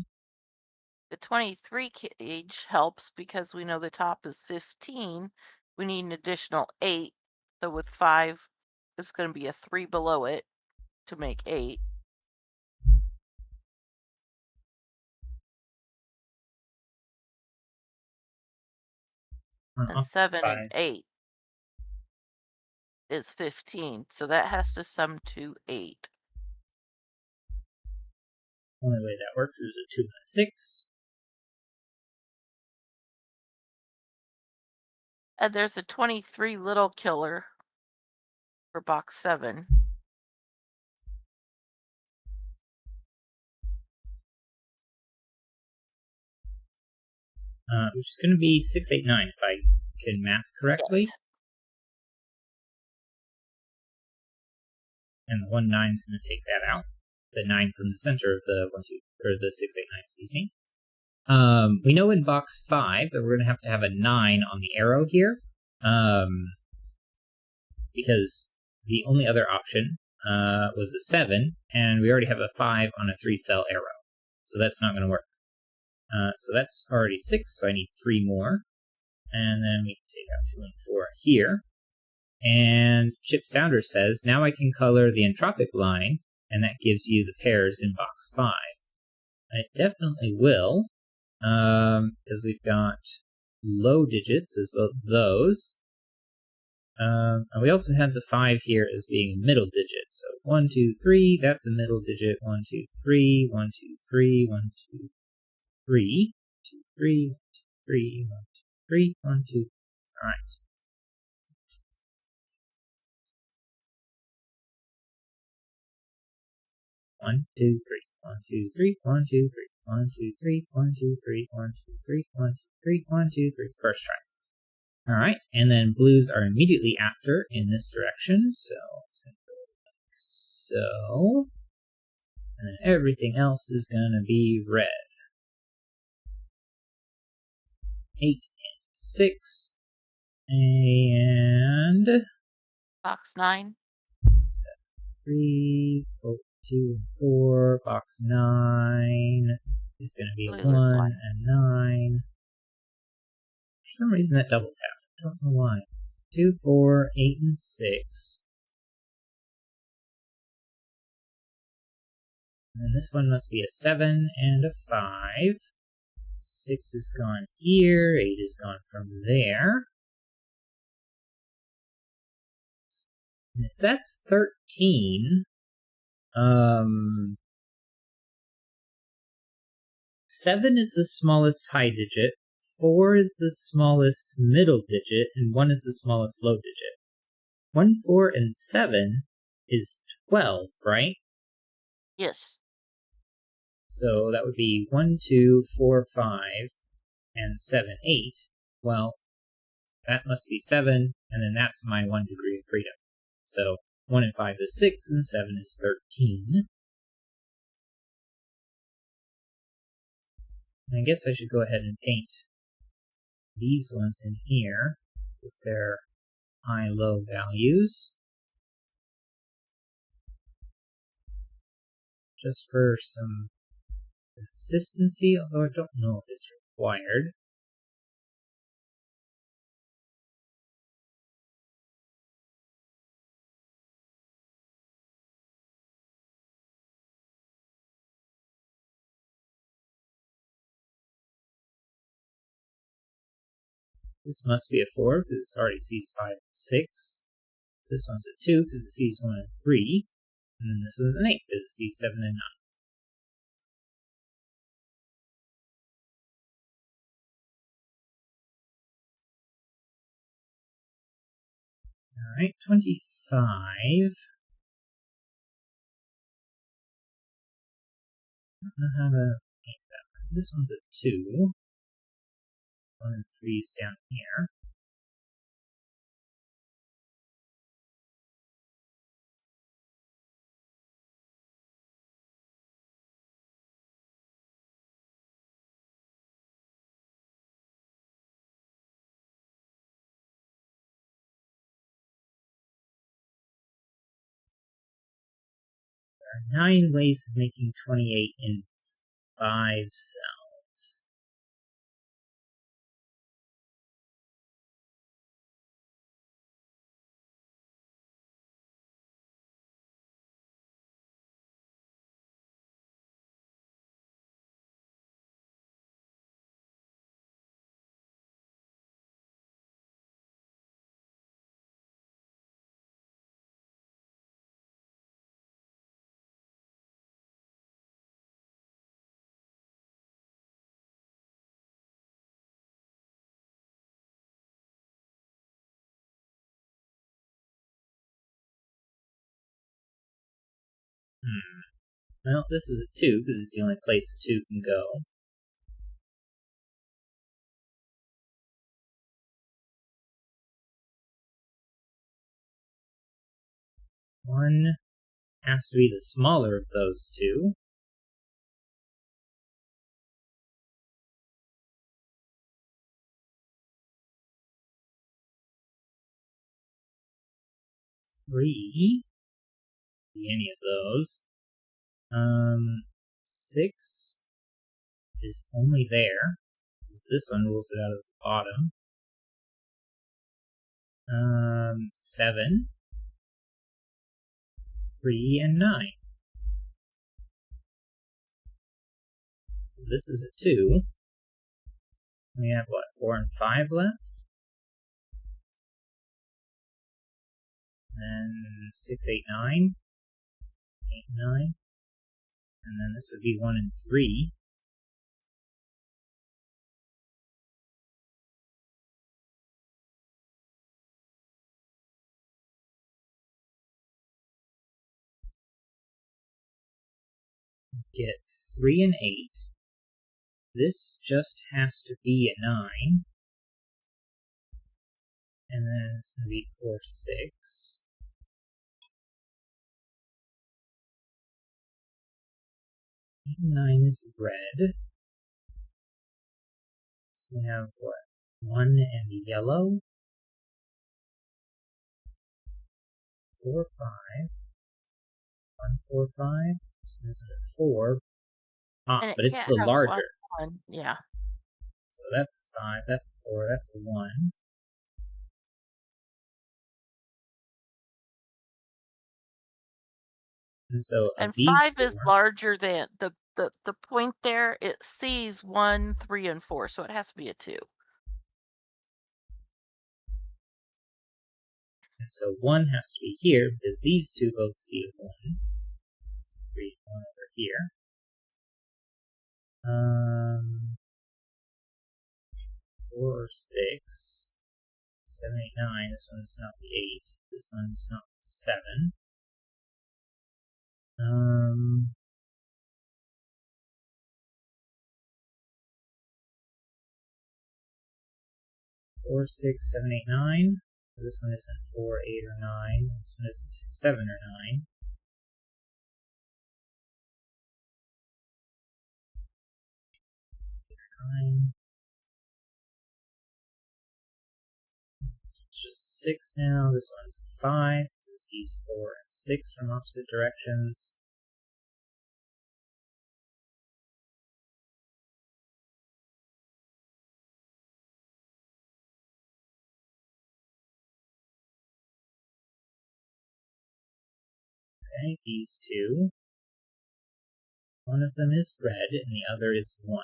the 23 gauge helps because we know the top is 15. We need an additional 8. So with 5, it's going to be a 3 below it to make 8. On And opposite 7 side. and 8 is 15. So that has to sum to 8. Only way that works is a 2 and a 6. And there's a 23 little killer for box 7. Which is going to be 6, 8, 9 if I can math correctly. Yes. And the 1, 9 is going to take that out. The 9 from the center of the 1, 2, or the 6, 8, 9, excuse me. We know in box 5 that we're going to have a 9 on the arrow here. Because the only other option was a 7, and we already have a 5 on a 3-cell arrow. So that's not going to work. So that's already 6, so I need 3 more. And then we can take out 2 and 4 here. And Chip Sounder says, now I can color the entropic line, and that gives you the pairs in box 5. It definitely will, because we've got low digits as both of those. And we also have the 5 here as being a middle digit. So 1, 2, 3, that's a middle digit. 1, 2, 3, 1, 2, 3, 1, 2, 3, 2, 3, 1, 2, 3, 1, 2, 3, 1, 2. All right. One, two, three. 1, 2, 3. 1, 2, 3. 1, 2, 3. 1, 2, 3. 1, 2, 3. 1, 2, 3. 1, 2, 3. First try. All right, and then blues are immediately after in this direction, so it's going to go like so. And then everything else is going to be red. 8 and 6. And Box 9. 7, 3, 4, 2, and 4. Box 9 is going to be a Blue is 1 1. and 9. For some reason that double tapped. I don't know why. 2, 4, 8, and 6. And then this one must be a 7 and a 5. 6 is gone here. 8 is gone from there. And if that's 13, 7 is the smallest high digit, 4 is the smallest middle digit, and 1 is the smallest low digit. 1, 4, and 7 is 12, right? Yes. So that would be 1, 2, 4, 5, and 7, 8. Well, that must be 7, and then that's my 1 degree of freedom. So 1 and 5 is 6, and 7 is 13. And I guess I should go ahead and paint these ones in here with their high-low values. Just for some consistency, although I don't know if it's required. This must be a 4 because it already sees 5 and 6. This one's a 2 because it sees 1 and 3. And then this one's an 8 because it sees 7 and 9. Alright, 25. I don't know how to paint that one. This one's a 2. 1 and 3 is down here. There are 9 ways of making 28 in 5 cells. Well, this is a 2 because it's the only place a 2 can go. One has to be the smaller of those 2. Three, be any of those. 6 is only there, because this one rules it out of the bottom. 7, 3, and 9. So this is a 2. We have, what, 4 and 5 left? And 6, 8, 9. 8, 9. And then this would be 1 and 3. Get 3 and 8. This just has to be a 9. And then it's going to be 4, 6. 8 and 9 is red. So we have, what, 1 and yellow. 4, 5. 1, 4, 5. So this is a 4. Ah, And it but it's can't the have larger. one. Yeah. So that's a 5, that's a 4, that's a 1. And so of And these 5 is 4, larger than the point there. It sees 1, 3, and 4, so it has to be a 2. and so 1 has to be here, because these two both see a 1. It's 3 and 1 over here. 4 or 6. 7, 8, 9. This one's not the 8. This one's not the 7. 4, 6, 7, 8, 9. So this one isn't 4, 8, or 9. This one isn't 6, 7, or 9. 9. It's just a 6 now. This one's a 5, because it sees 4 and 6 from opposite directions. Okay, these two. One of them is red, and the other is 1.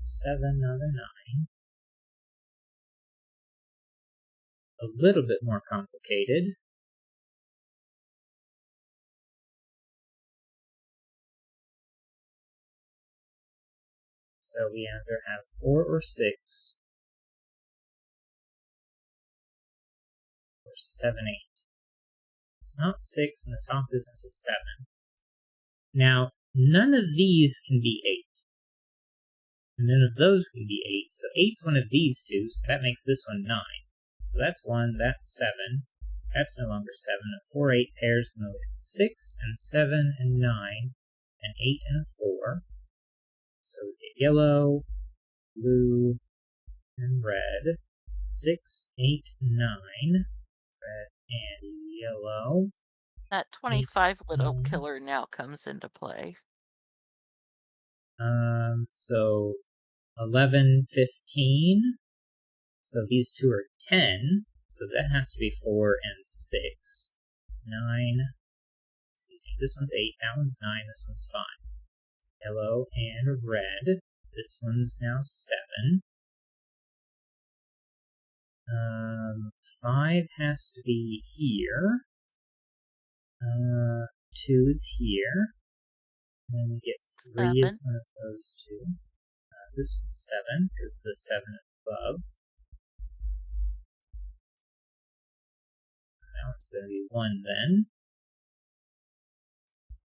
7, another 9. A little bit more complicated. So we either have 4 or 6, or 7, 8. It's not 6, and the top isn't a 7. Now, none of these can be 8. And none of those can be 8. So 8's one of these two, so that makes this one 9. So that's 1, that's 7. That's no longer 7. A 4, 8 pair is going to look at 6, and 7, and 9, and 8, and a 4. So we get yellow, blue, and red. 6, 8, 9. Red and yellow. That 25 little killer now comes into play. So 11, 15. So these two are 10. So that has to be 4 and 6. 9. Excuse me. This one's 8. That one's 9. This one's 5. Yellow and red. This one's now 7. 5 has to be here. 2 is here. And then we get 3 is one of those two. This one's 7, because the 7 is above. Now it's going to be 1 then.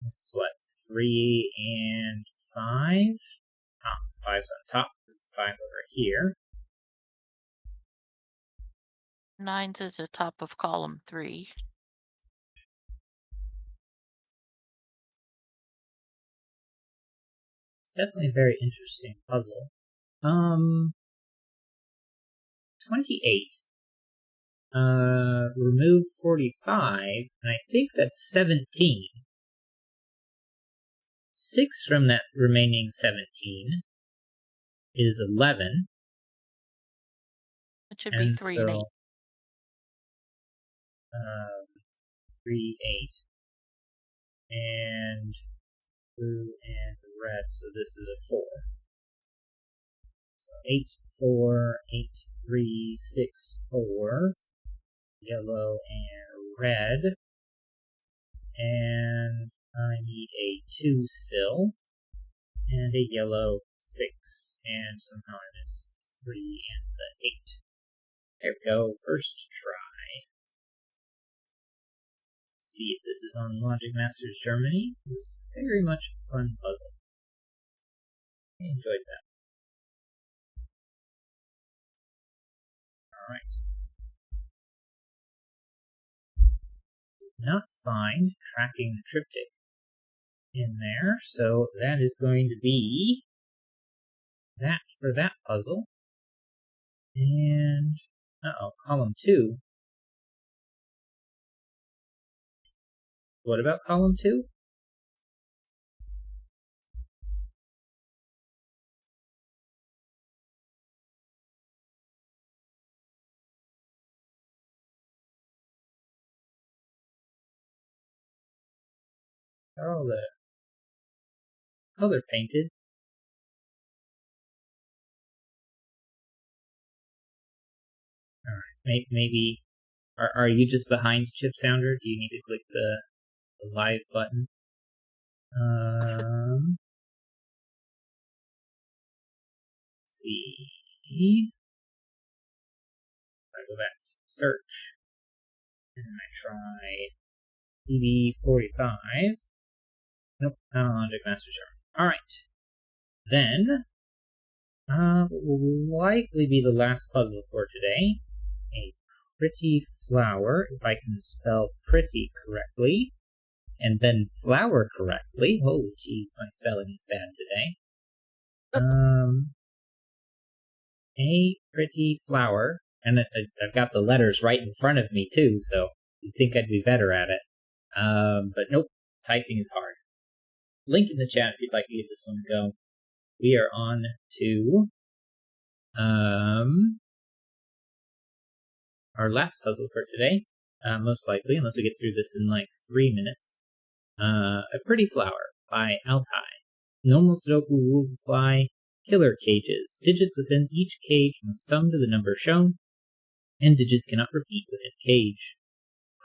This is what? 3 and 5? Ah, 5's on top, because the 5 over here. 9's at the top of column 3. It's definitely a very interesting puzzle. 28. Remove 45, and I think that's 17. 6 from that remaining 17 is 11. It should be And 3 and 8. so 3, 8. And blue and red, so this is a 4. So 8, 4, 8, 3, 6, 4. Yellow and red. And I need a 2 still. And a yellow 6. And somehow I missed 3 and the 8. There we go, first try. Let's see if this is on Logic Masters Germany. It was very much a fun puzzle. I enjoyed that. Alright. Did not find tracking the triptych in there, so that is going to be that for that puzzle. And, column 2. What about column 2? They're all the color painted. Alright, maybe, are you just behind Chip Sounder? Do you need to click the live button? Let's see. I go back to search, and I try EB45. Nope, not on Logic Master Chart. Alright. Then, will likely be the last puzzle for today. A pretty flower, if I can spell pretty correctly, and then flower correctly. Holy jeez, my spelling is bad today. A pretty flower, and I've got the letters right in front of me too, so you'd think I'd be better at it. But nope, typing is hard. Link in the chat if you'd like to give this one a go. We are on to our last puzzle for today, most likely, unless we get through this in like 3 minutes. A Pretty Flower by Altai. Normal Sudoku rules apply. Killer cages. Digits within each cage must sum to the number shown, and digits cannot repeat within cage.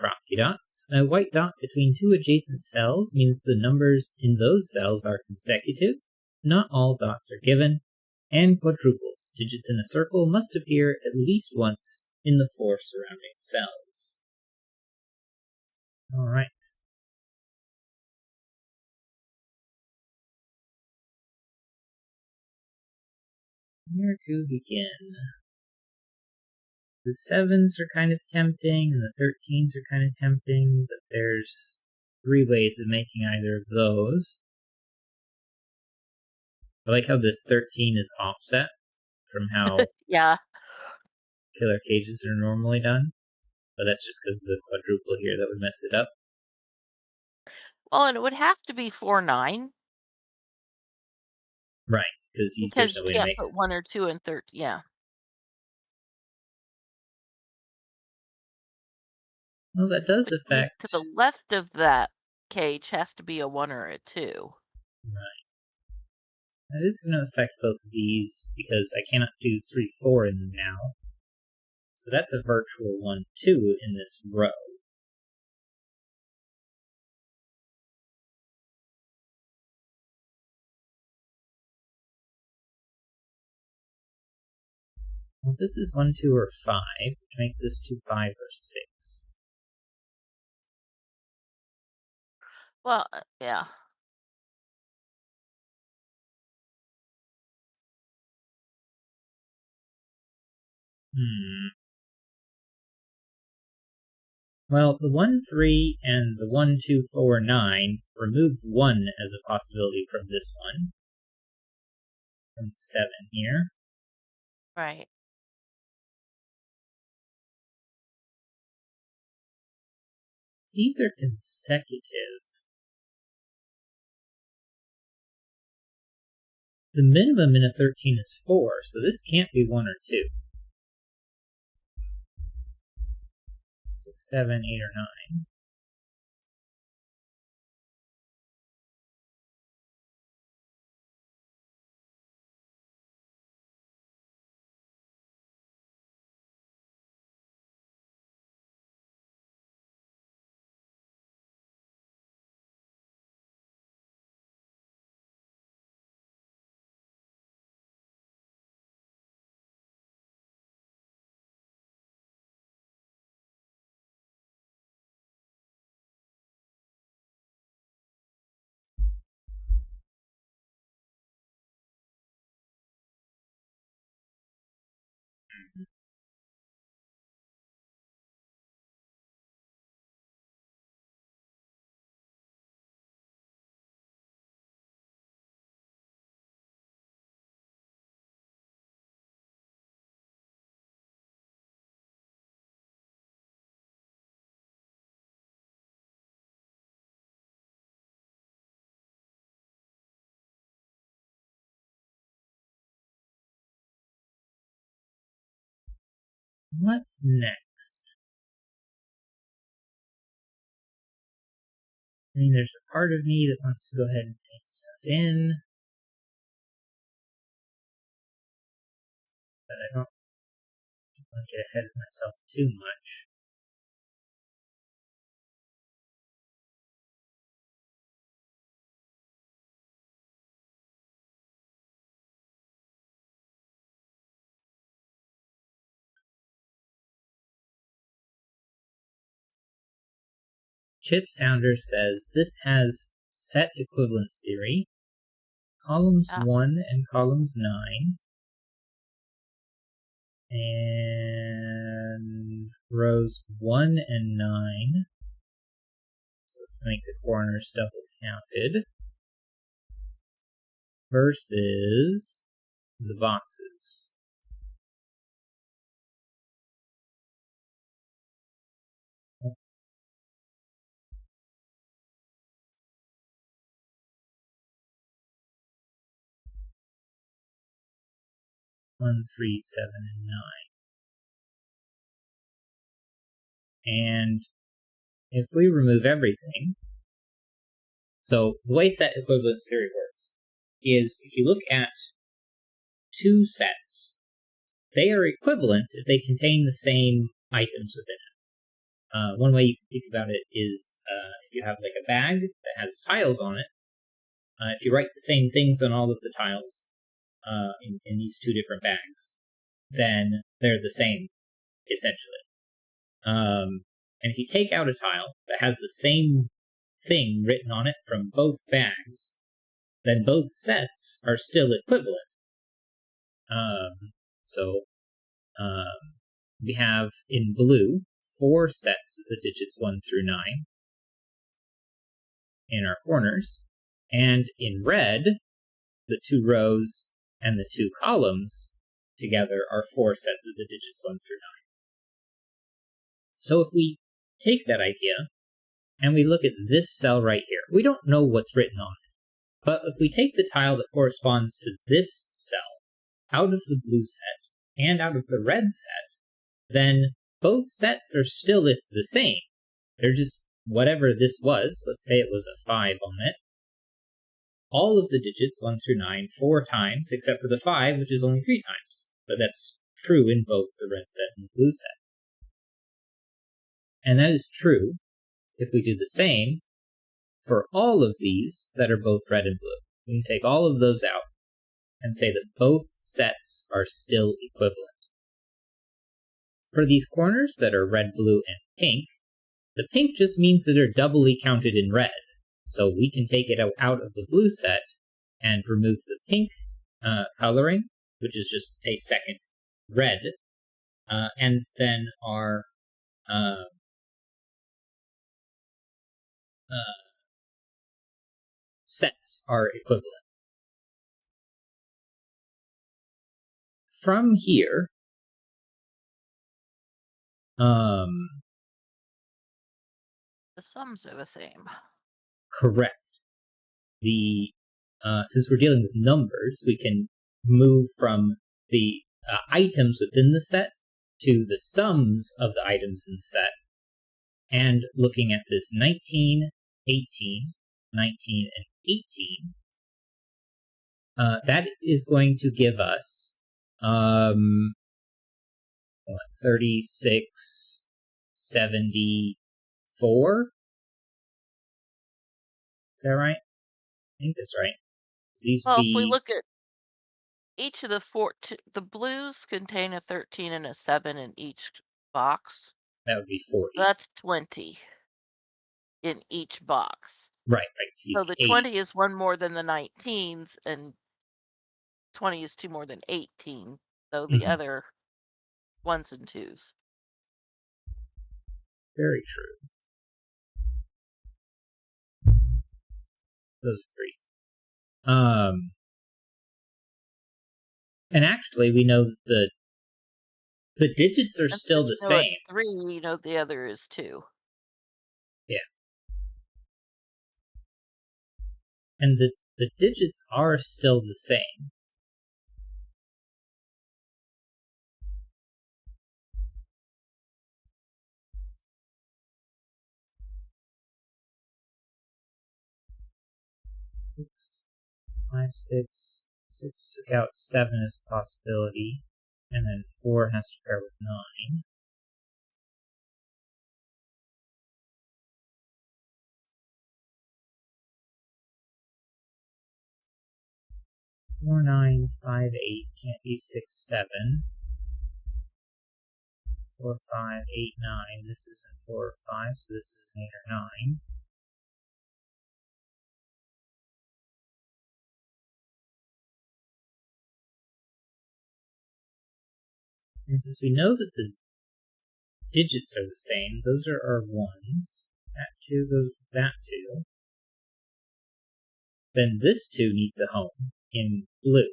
Crochy dots. A white dot between 2 adjacent cells means the numbers in those cells are consecutive. Not all dots are given. And quadruples. Digits in a circle must appear at least once in the 4 surrounding cells. Alright. Where to begin? The 7s are kind of tempting, and the 13s are kind of tempting, but there's 3 ways of making either of those. I like how this 13 is offset from how Yeah. killer cages are normally done, but that's just because of the quadruple here that would mess it up. Well, and it would have to be 4, 9. Right, because there's no way to can't make... put 1 or 2 in 13. Yeah. Well, that does affect... To the left of that cage has to be a 1 or a 2. Right. That is going to affect both of these, because I cannot do 3, 4 in them now. So that's a virtual 1, 2 in this row. Well, this is 1, 2, or 5, which makes this 2, 5, or 6. Well, yeah. Well, the 1, 3, and the 1, 2, 4, 9 remove 1 as a possibility from this one. From 7 here. Right. These are consecutive. the minimum in a 13 is 4, so this can't be 1 or 2. 6, 7, 8, or 9. What next? I mean, there's a part of me that wants to go ahead and paint stuff in, but I don't want to get ahead of myself too much. Chip Sounder says this has set equivalence theory, columns 1 and columns 9, and rows 1 and 9. So let's make the corners double counted, versus the boxes. One, 3, 7, and 9. And if we remove everything, so the way set equivalence theory works is if you look at two sets, they are equivalent if they contain the same items within it. One way you can think about it is if you have like a bag that has tiles on it, if you write the same things on all of the tiles in these two different bags, then they're the same, essentially. And if you take out a tile that has the same thing written on it from both bags, then both sets are still equivalent. So we have in blue 4 sets of the digits 1 through 9 in our corners, and in red, the 2 rows and the 2 columns together are 4 sets of the digits 1 through 9. So if we take that idea and we look at this cell right here, we don't know what's written on it, but if we take the tile that corresponds to this cell out of the blue set and out of the red set, then both sets are still the same. They're just whatever this was. Let's say it was a 5 on it. All of the digits 1 through 9 4 times, except for the 5, which is only 3 times. But that's true in both the red set and the blue set. And that is true if we do the same for all of these that are both red and blue. We can take all of those out and say that both sets are still equivalent. For these corners that are red, blue, and pink, the pink just means that they're doubly counted in red. So we can take it out of the blue set and remove the pink coloring, which is just a second red, and then our sets are equivalent. From here, The sums are the same. correct. The since we're dealing with numbers, we can move from the items within the set to the sums of the items in the set. And looking at this 19, 18, 19, and 18, that is going to give us 36, 74. Is that right? I think that's right. These would Well, if we be, look at each of the the blues contain a 13 and a 7 in each box. that would be 40. That's 20 in each box. Right. So the 20 is one more than the 19s, and 20 is two more than 18. So the other ones and twos. Very true. Those are threes. And actually, we know that the digits are still the same. It's 3, you know the other is 2. Yeah. And the digits are still the same. Six, 5, 6. 6 took out 7 as a possibility, and then 4 has to pair with 9. Four, 9, 5, 8 can't be 6, 7. 4, 5, 8, 9. This isn't 4 or 5, so this is an 8 or 9. And since we know that the digits are the same, those are our 1s. That 2 goes with that 2. Then this 2 needs a home in blue.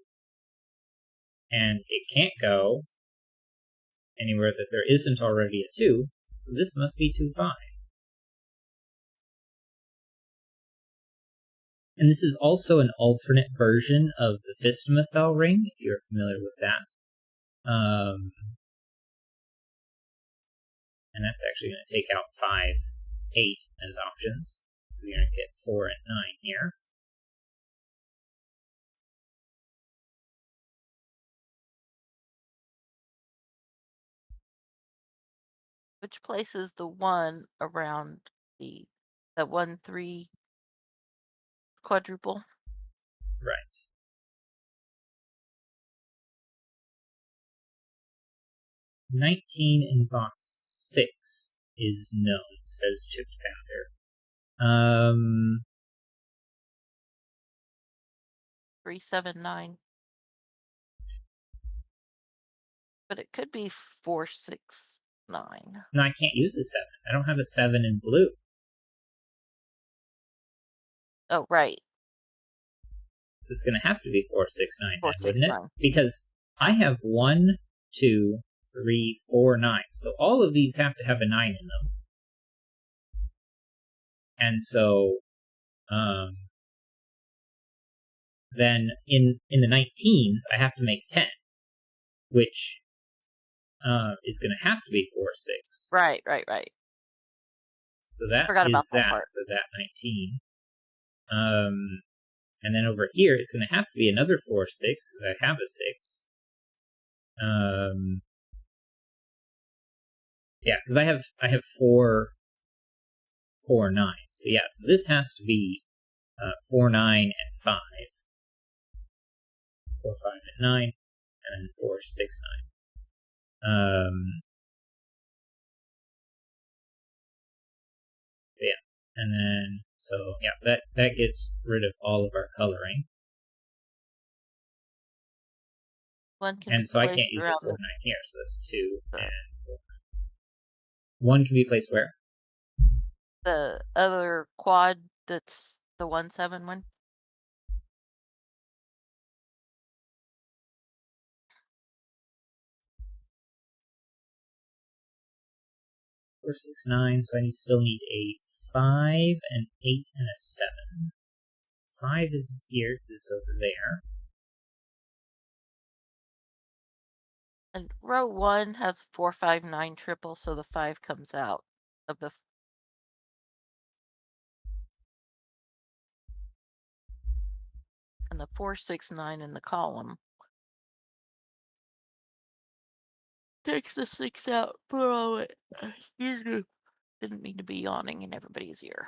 And it can't go anywhere that there isn't already a 2, so this must be 2, 5. And this is also an alternate version of the Fistomathel ring, if you're familiar with that. And that's actually going to take out 5, 8 as options. We're going to get 4 and 9 here. Which places the 1 around the 1, 3 quadruple? Right. "19 in box 6 is known," says Chip Sounder. 379. But it could be 469. No, I can't use a 7. I don't have a 7 in blue. Oh, right. So it's going to have to be 469 then, wouldn't it? 469. Because I have 1, 2, 3, 4, 9. So all of these have to have a 9 in them. And so then in the 19s, I have to make 10, which is going to have to be 4, 6. Right. So that Forgot about is that that part. for that 19. And then over here, it's going to have to be another 4, 6, because I have a 6. Yeah, because I have 4, 4, 9. So yeah, so this has to be 4, 9, and 5. 4, 5, and 9, and then 4, 6, 9. Yeah, and then so yeah, that gets rid of all of our coloring, One can and be so I can't placed use the around 4, 9 here. So that's 2 the- and 4. 1 can be placed where? the other quad that's the 1, 7 one. 4, 6, 9. So I still need a 5, an 8, and a 7. 5 isn't here because it's over there. And row 1 has 4, 5, 9 triple, so the 5 comes out of the. And the 4, 6, 9 in the column takes the 6 out below it. Excuse me. Didn't mean to be yawning in everybody's ear.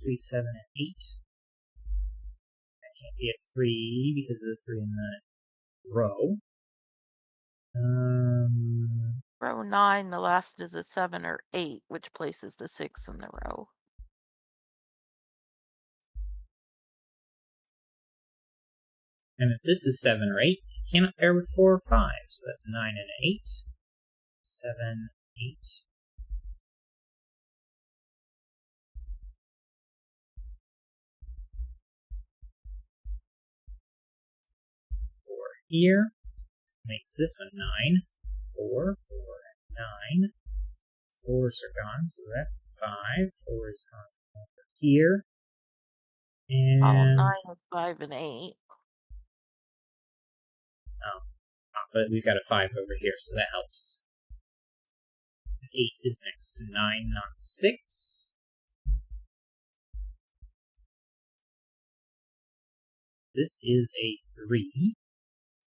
3, 7, and 8. That can't be a 3 because of the 3 in the row. Row 9, the last is a 7 or 8, which places the 6 in the row. And if this is 7 or 8, it cannot pair with 4 or 5. So that's a 9 and an 8. 7, 8. 4 here. Makes this one 9. 4, 4, and 9. 4s are gone, so that's 5. 4 is gone over here. Column And 9 is 5 and 8. but we've got a 5 over here, so that helps. 8 is next to 9, not 6. This is a 3.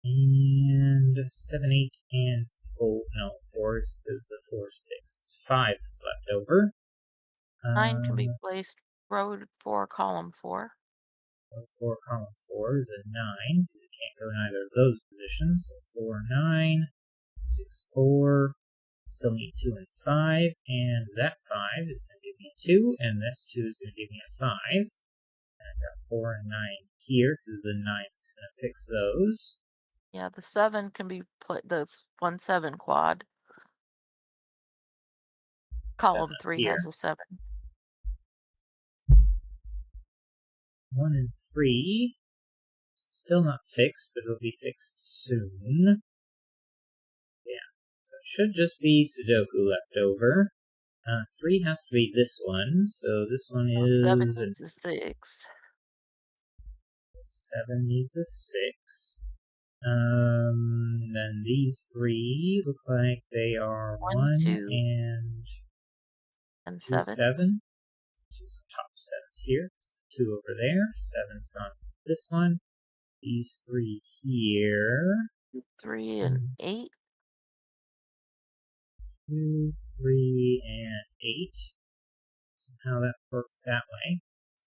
And 7, 8, and 4. No, 4 is the 4, 6. 5 is left over. 9 can be placed row 4, column 4. Row 4, column 4 is a 9, because it can't go in either of those positions. So 4, 9, 6, 4. Still need 2 and 5, and that 5 is going to give me a 2, and this 2 is going to give me a 5. And I've got 4 and 9 here, because the 9 is going to fix those. Yeah, the 7 can be the 1, 7 quad. Column 3 has a 7. 1 and 3. Still not fixed, but it'll be fixed soon. Yeah, so it should just be Sudoku left over. 3 has to be this one, so this one is... 7 needs a 6. 7 needs a 6. Then these 3 look like they are 1 2, and 2, 7. 7. Two top 7s here. 2 over there. 7's gone this one. These 3 here. 3 and 8. 2, 3, and 8. Somehow that works that way.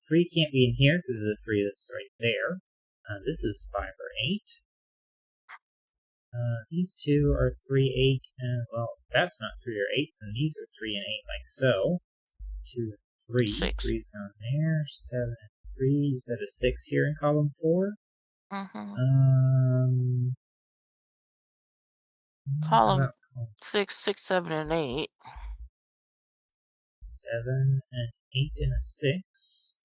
3 can't be in here because of the 3 that's right there. This is 5 or 8. These 2 are 3, 8, and, well, that's not 3 or 8, then these are 3 and 8 like so. 2 and 3. 6. 3's down there. 7 and 3. You said a 6 here in column 4? Column 6, 6, 7, and 8. 7 and 8 and a 6.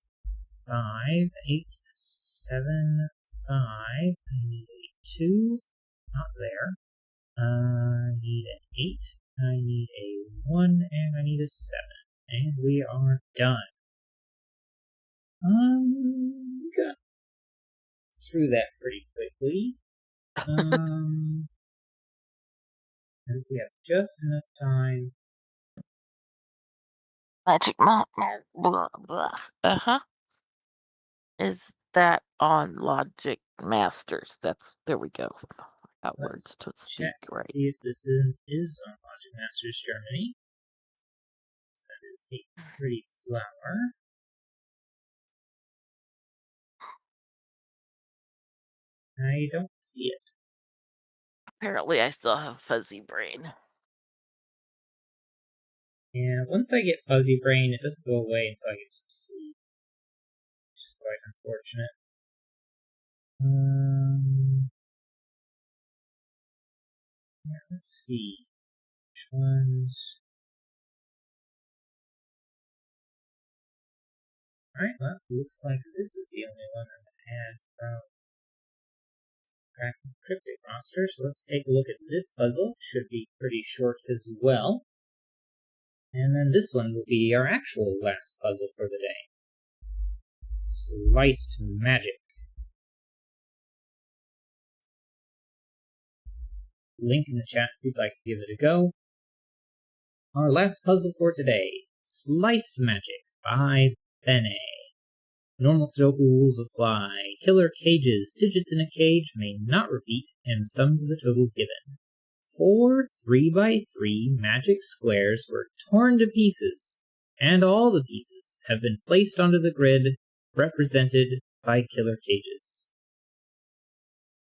5, 8, 7, 5. I need a 2. Not there. I need an 8. I need a 1. And I need a 7. And we are done. Got through that pretty quickly. I think we have just enough time. Magic blah, blah. Is that on Logic Masters? There we go. Got words to speak, Check right? to see if this is on Logic Masters Germany. So that is a pretty flower. I don't see it. Apparently, I still have fuzzy brain. Yeah, once I get fuzzy brain, it doesn't go away until I get some sleep. Which is quite unfortunate. Yeah, let's see. Which ones? Alright, well, looks like this is the only one I'm going to add from Cracking Cryptic roster, so let's take a look at this puzzle. Should be pretty short as well. And then this one will be our actual last puzzle for the day. Sliced Magic. Link in the chat if you'd like to give it a go. Our last puzzle for today, Sliced Magic by Bene. Normal Sudoku rules apply. Killer cages. Digits in a cage may not repeat, and sum to the total given. 4 3x3 magic squares were torn to pieces, and all the pieces have been placed onto the grid, represented by killer cages.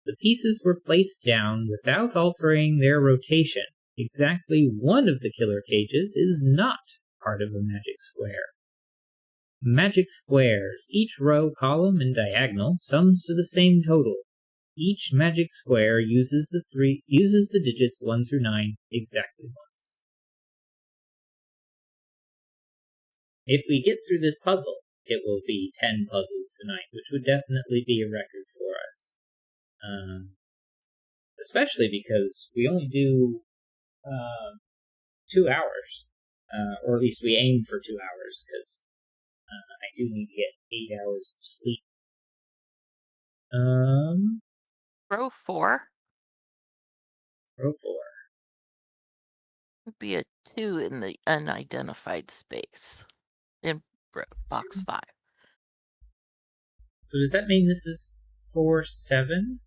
The pieces were placed down without altering their rotation. Exactly one of the killer cages is not part of a magic square. Magic squares. Each row, column, and diagonal sums to the same total. Each magic square uses the digits 1 through 9 exactly once. If we get through this puzzle, it will be 10 puzzles tonight, which would definitely be a record for us. Especially because we only do 2 hours, or at least we aim for 2 hours, because I do need to get 8 hours of sleep. Row 4 Row 4. would be a 2 in the unidentified space in box 5. So does that mean this is 4-7?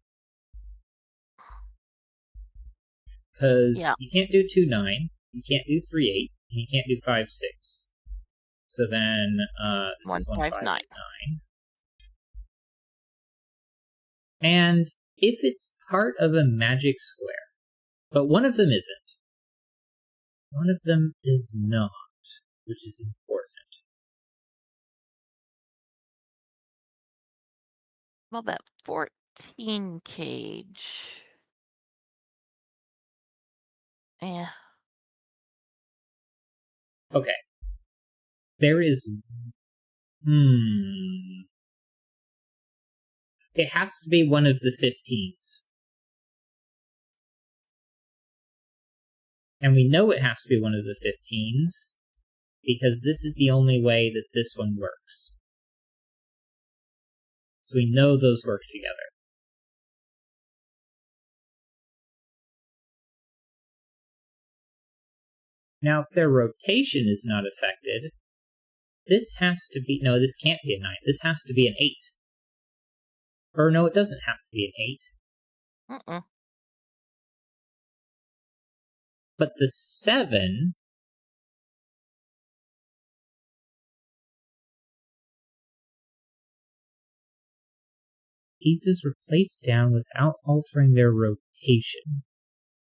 Because you can't do 2-9, you can't do 3-8, and you can't do 5-6. So then this is 1-5-9. And if it's part of a magic square, but one of them isn't, one of them is not, which is important. Well, that 14 cage. Yeah. Okay. There is... It has to be one of the 15s. And we know it has to be one of the 15s because this is the only way that this one works. So we know those work together. Now, if their rotation is not affected, this has to be... No, this can't be a 9. This has to be an 8. Or no, it doesn't have to be an 8. But the 7... Pieces were placed down without altering their rotation.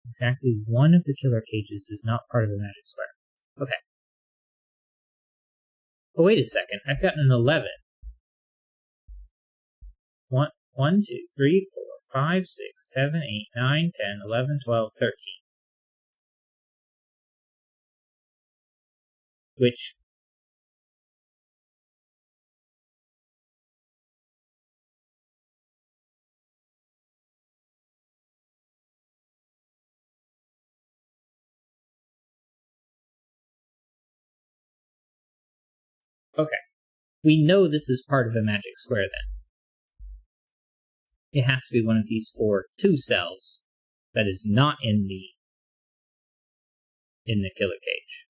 Exactly one of the killer cages is not part of the magic square. Okay. Oh, wait a second. I've got an 11. 1, 2, 3, 4, 5, 6, 7, 8, 9, 10, 11, 12, 13. Which... Okay. We know this is part of a magic square then. It has to be one of these 4 2 cells that is not in the killer cage.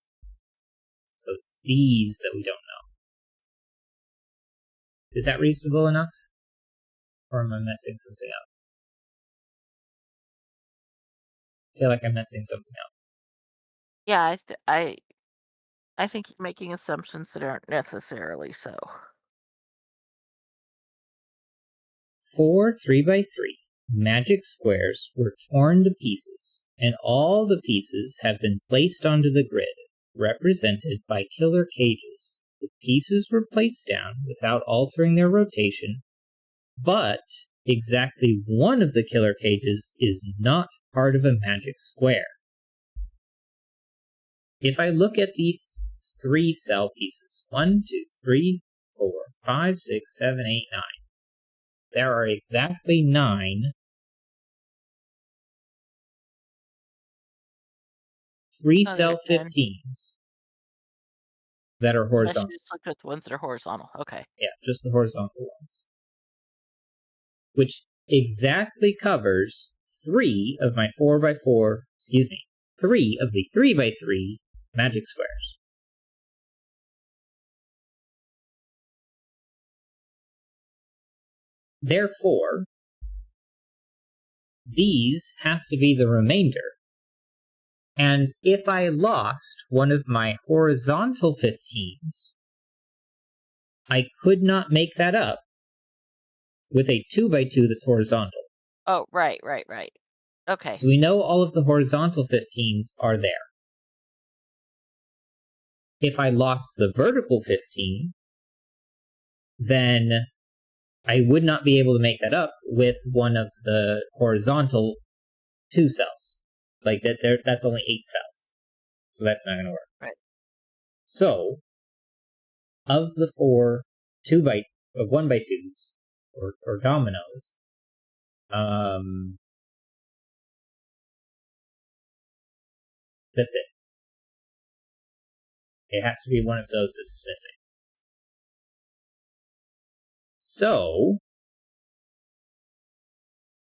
So it's these that we don't know. Is that reasonable enough? Or am I messing something up? I feel like I'm messing something up. Yeah, I think you're making assumptions that aren't necessarily so. 4 3x3 magic squares were torn to pieces, and all the pieces have been placed onto the grid, represented by killer cages. The pieces were placed down without altering their rotation, but exactly one of the killer cages is not part of a magic square. If I look at these 3 cell pieces, 1, 2, 3, 4, 5, 6, 7, 8, 9, there are exactly 9 3 Oh, cell you're 10. 15s that are Unless horizontal. you just looked at the ones that are horizontal. Okay. Yeah, just the horizontal ones. Which exactly covers 3 of my 4x4, 3 of the 3x3 magic squares. Therefore, these have to be the remainder. And if I lost one of my horizontal 15s, I could not make that up with a 2x2 that's horizontal. Oh, right. Okay. So we know all of the horizontal 15s are there. If I lost the vertical 15, then I would not be able to make that up with one of the horizontal 2 cells. Like that's only 8 cells. So that's not going to work. Right. So, of the 4 1x2s, or dominoes, that's it. It has to be one of those that is missing. So,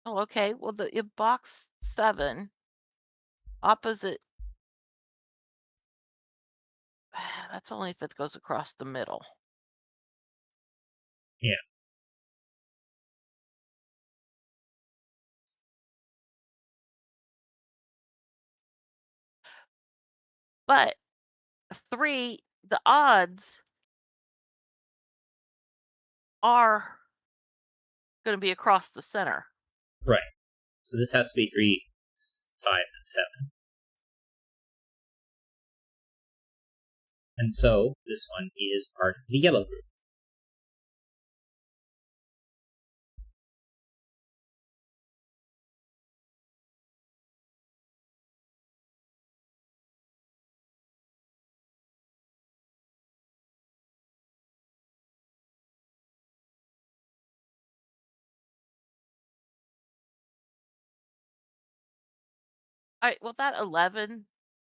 Oh, okay. Well, in box 7, opposite. That's only if it goes across the middle. yeah. But 3, the odds are going to be across the center. Right. So this has to be 3, 5, and 7. And so, this one is part of the yellow group. All right. Well, that 11,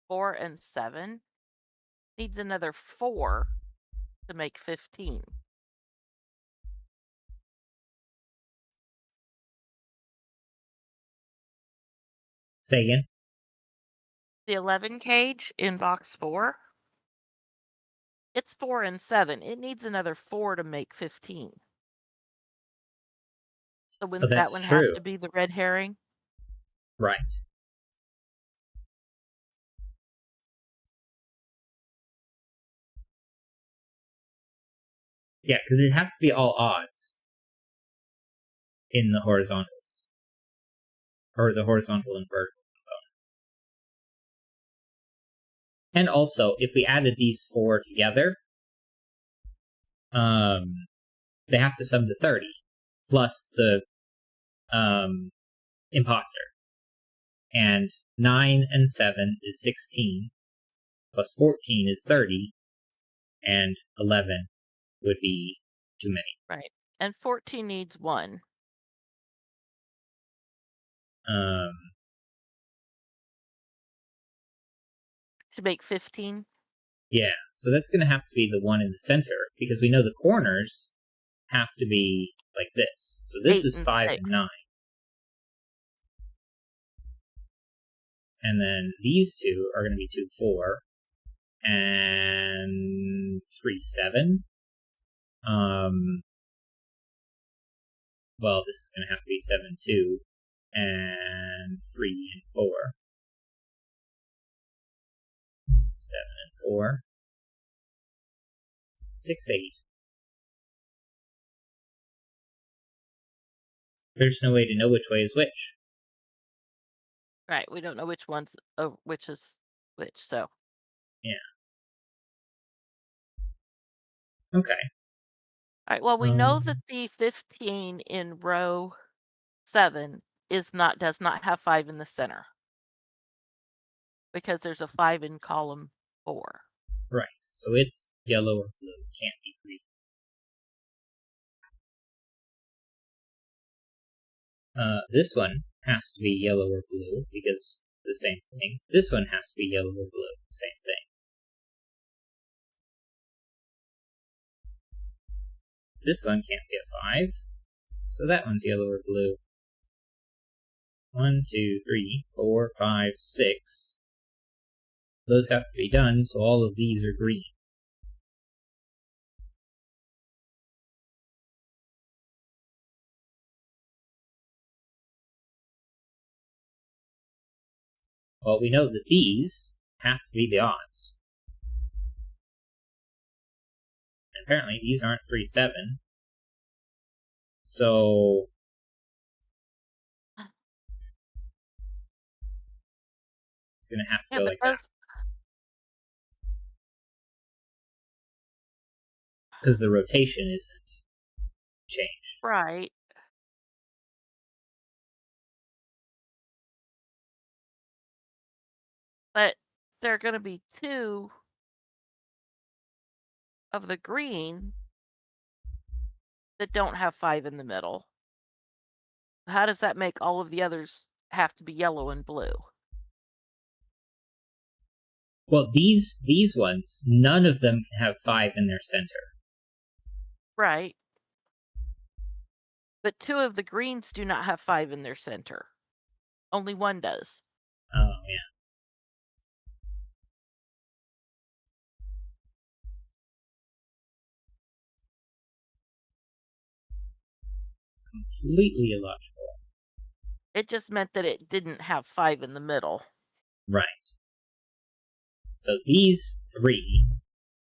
4, and 7 needs another 4 to make 15. Say again? The 11 cage in box 4, it's 4 and 7. It needs another 4 to make 15. So Oh, wouldn't that that's one have true. to be the red herring? Right. Yeah, because it has to be all odds in the horizontals. Or the horizontal and vertical component. And also, if we added these 4 together, they have to sum to 30, plus the imposter. And 9 and 7 is 16, plus 14 is 30, and 11 would be too many. Right. And 14 needs 1. To make 15? Yeah, so that's going to have to be the one in the center, because we know the corners have to be like this. So this 8 is and 5 6. and 9. And then these two are going to be 2, 4, and 3, 7. Well, this is going to have to be 7, 2, and 3 and 4. 7 and 4. 6, 8. There's no way to know which way is which. Right. We don't know which one's which is which. So. Yeah. Okay. All right. Well, we know that the 15 in row 7 does not have 5 in the center, because there's a 5 in column 4. Right. So it's yellow or blue. It can't be green. This one has to be yellow or blue, because the same thing. This one has to be yellow or blue. Same thing. This one can't be a 5. So that one's yellow or blue. 1, 2, 3, 4, 5, 6. Those have to be done, so all of these are green. Well, we know that these have to be the odds. And apparently these aren't 3, 7. So it's going to have to go like that. Because the rotation isn't changed. Right. But there are going to be 2 of the green that don't have 5 in the middle. How does that make all of the others have to be yellow and blue? Well, these ones, none of them can have 5 in their center. Right. But 2 of the greens do not have 5 in their center. Only one does. Oh, yeah. Completely illogical. It just meant that it didn't have 5 in the middle. Right. So these 3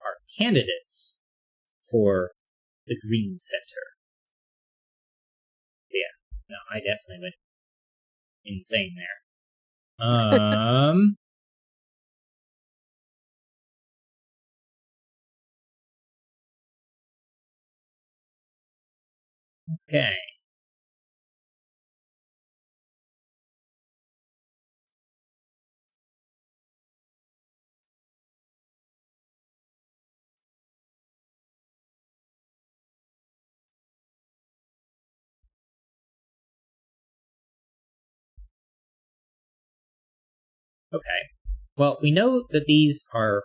are candidates for the green center. Yeah. No, I definitely went insane there. Okay. Okay. Well, we know that these are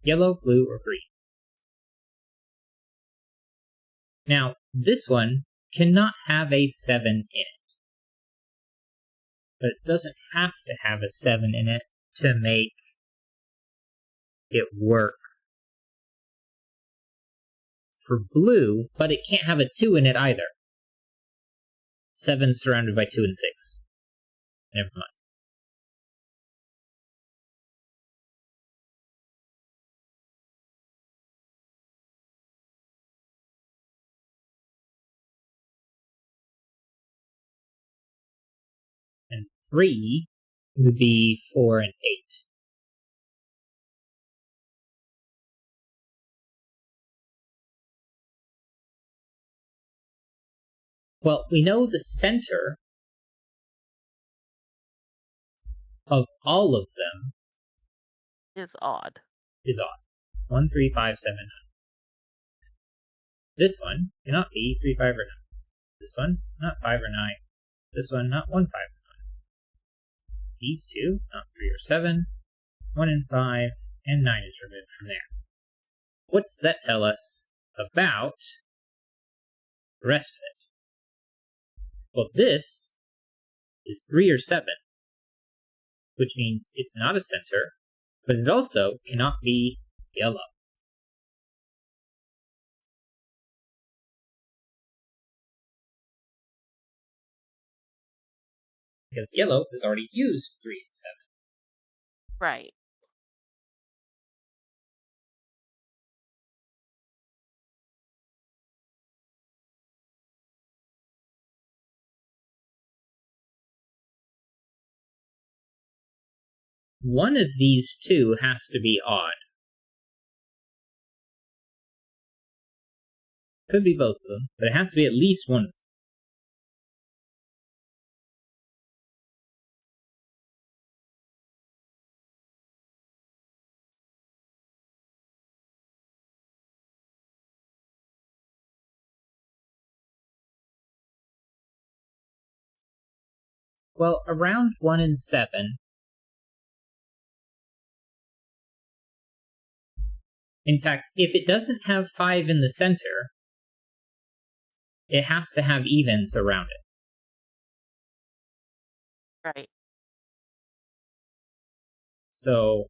yellow, blue, or green. Now, this one cannot have a 7 in it. But it doesn't have to have a 7 in it to make it work for blue, but it can't have a 2 in it either. 7 surrounded by 2 and 6. Never mind. And 3 would be 4 and 8. Well, we know the center of all of them Is odd. is odd. 1, 3, 5, 7, 9. This one cannot be 3, 5, or 9. This one, not 5 or 9. This one, not 1, 5, or 9. These two, not 3 or 7. 1 and 5, and 9 is removed from there. What does that tell us about the rest of it? Well, this is 3 or 7, which means it's not a center, but it also cannot be yellow. Because yellow has already used 3 and 7. Right. One of these two has to be odd. Could be both of them, but it has to be at least one of them. Well, around 1 and 7. In fact, if it doesn't have 5 in the center, it has to have evens around it. Right. So,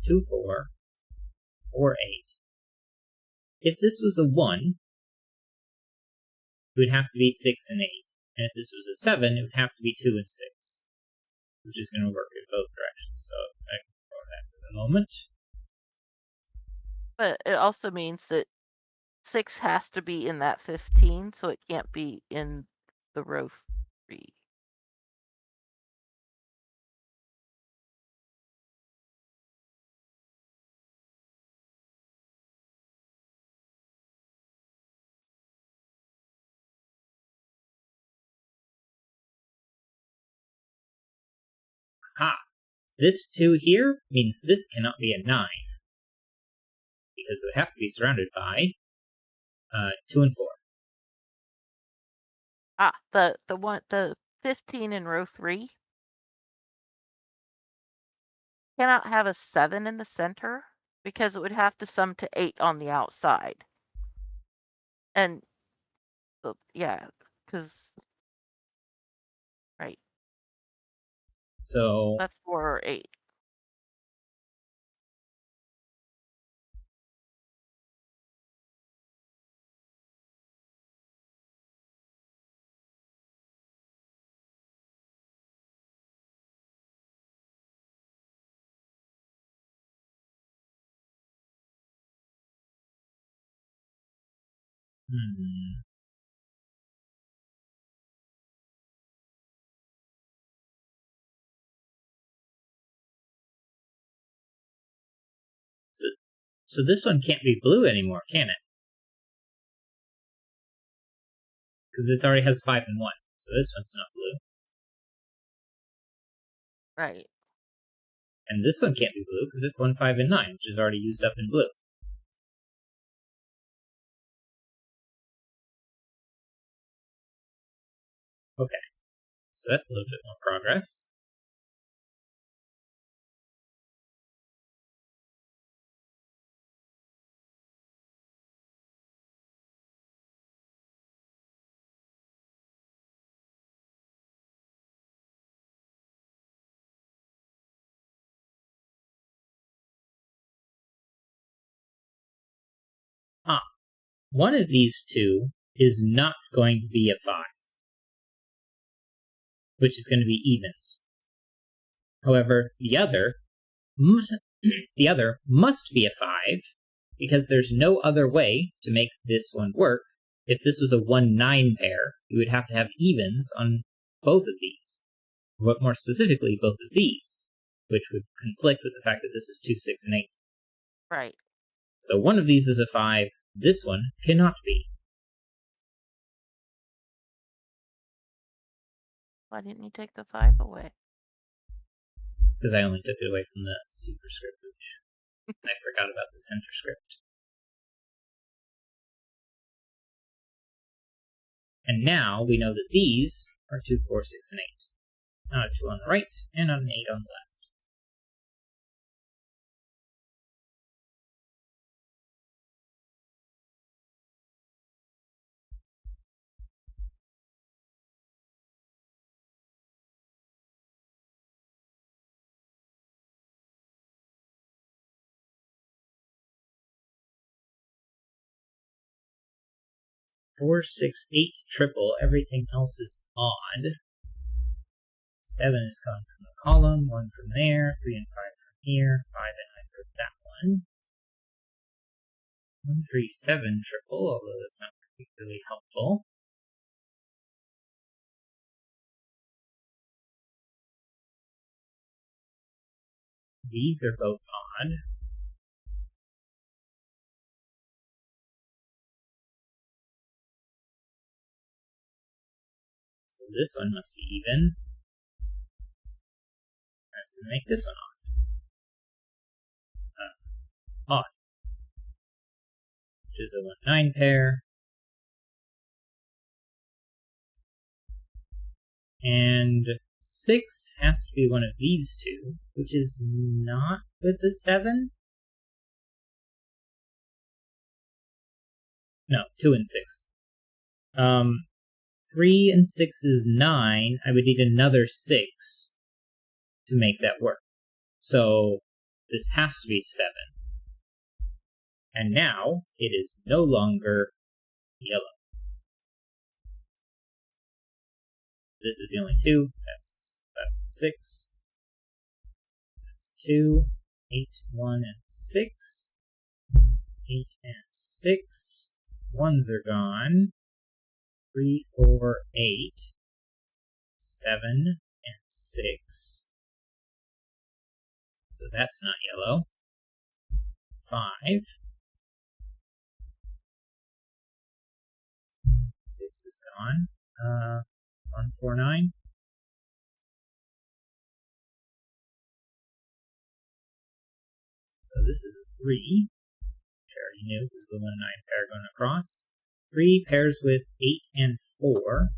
2, 4, 4, 8. If this was a 1, it would have to be 6 and 8. And if this was a 7, it would have to be 2 and 6. Which is going to work in both directions. So, I can ignore that for the moment. But it also means that 6 has to be in that 15, so it can't be in the row 3. Ha! This 2 here means this cannot be a 9. Because it would have to be surrounded by 2 and 4. Ah, the 15 in row 3 cannot have a 7 in the center because it would have to sum to 8 on the outside. And yeah, because right. So That's 4 or 8. Hmm. So this one can't be blue anymore, can it? Because it already has 5 and 1. So this one's not blue. Right. And this one can't be blue because it's 1, 5, and 9, which is already used up in blue. Okay. So that's a little bit more progress. Ah, one of these two is not going to be a 5, which is going to be evens. However, the other must be a 5 because there's no other way to make this one work. If this was a 1-9 pair, you would have to have evens on both of these. But more specifically, both of these, which would conflict with the fact that this is 2, 6, and 8. Right. So one of these is a 5, this one cannot be. Why didn't you take the 5 away? Because I only took it away from the superscript, which I forgot about the center script. And now we know that these are 2, 4, 6, and 8. Not a 2 on the right, and not an 8 on the left. Four, 6, 8, triple. Everything else is odd. 7 is coming from the column, 1 from there, 3 and 5 from here, 5 and 9 from that one. 1, 3, 7 triple, although that's not particularly helpful. These are both odd. So this one must be even. That's going to make this one odd. Odd. Which is a 1-9 pair. And 6 has to be one of these two, which is not with the 7. No, 2 and 6. 3 and 6 is 9. I would need another 6 to make that work. So this has to be 7. And now it is no longer yellow. This is the only 2. That's the 6. That's 2. 8, 1, and 6. 8 and 6. 1s are gone. 3, 4, 8. 7 and 6. So that's not yellow. 5. 6 is gone. 1, 4, 9. So this is a 3, which I already knew because the 1, 9 pair going across. 3 pairs with 8 and 4.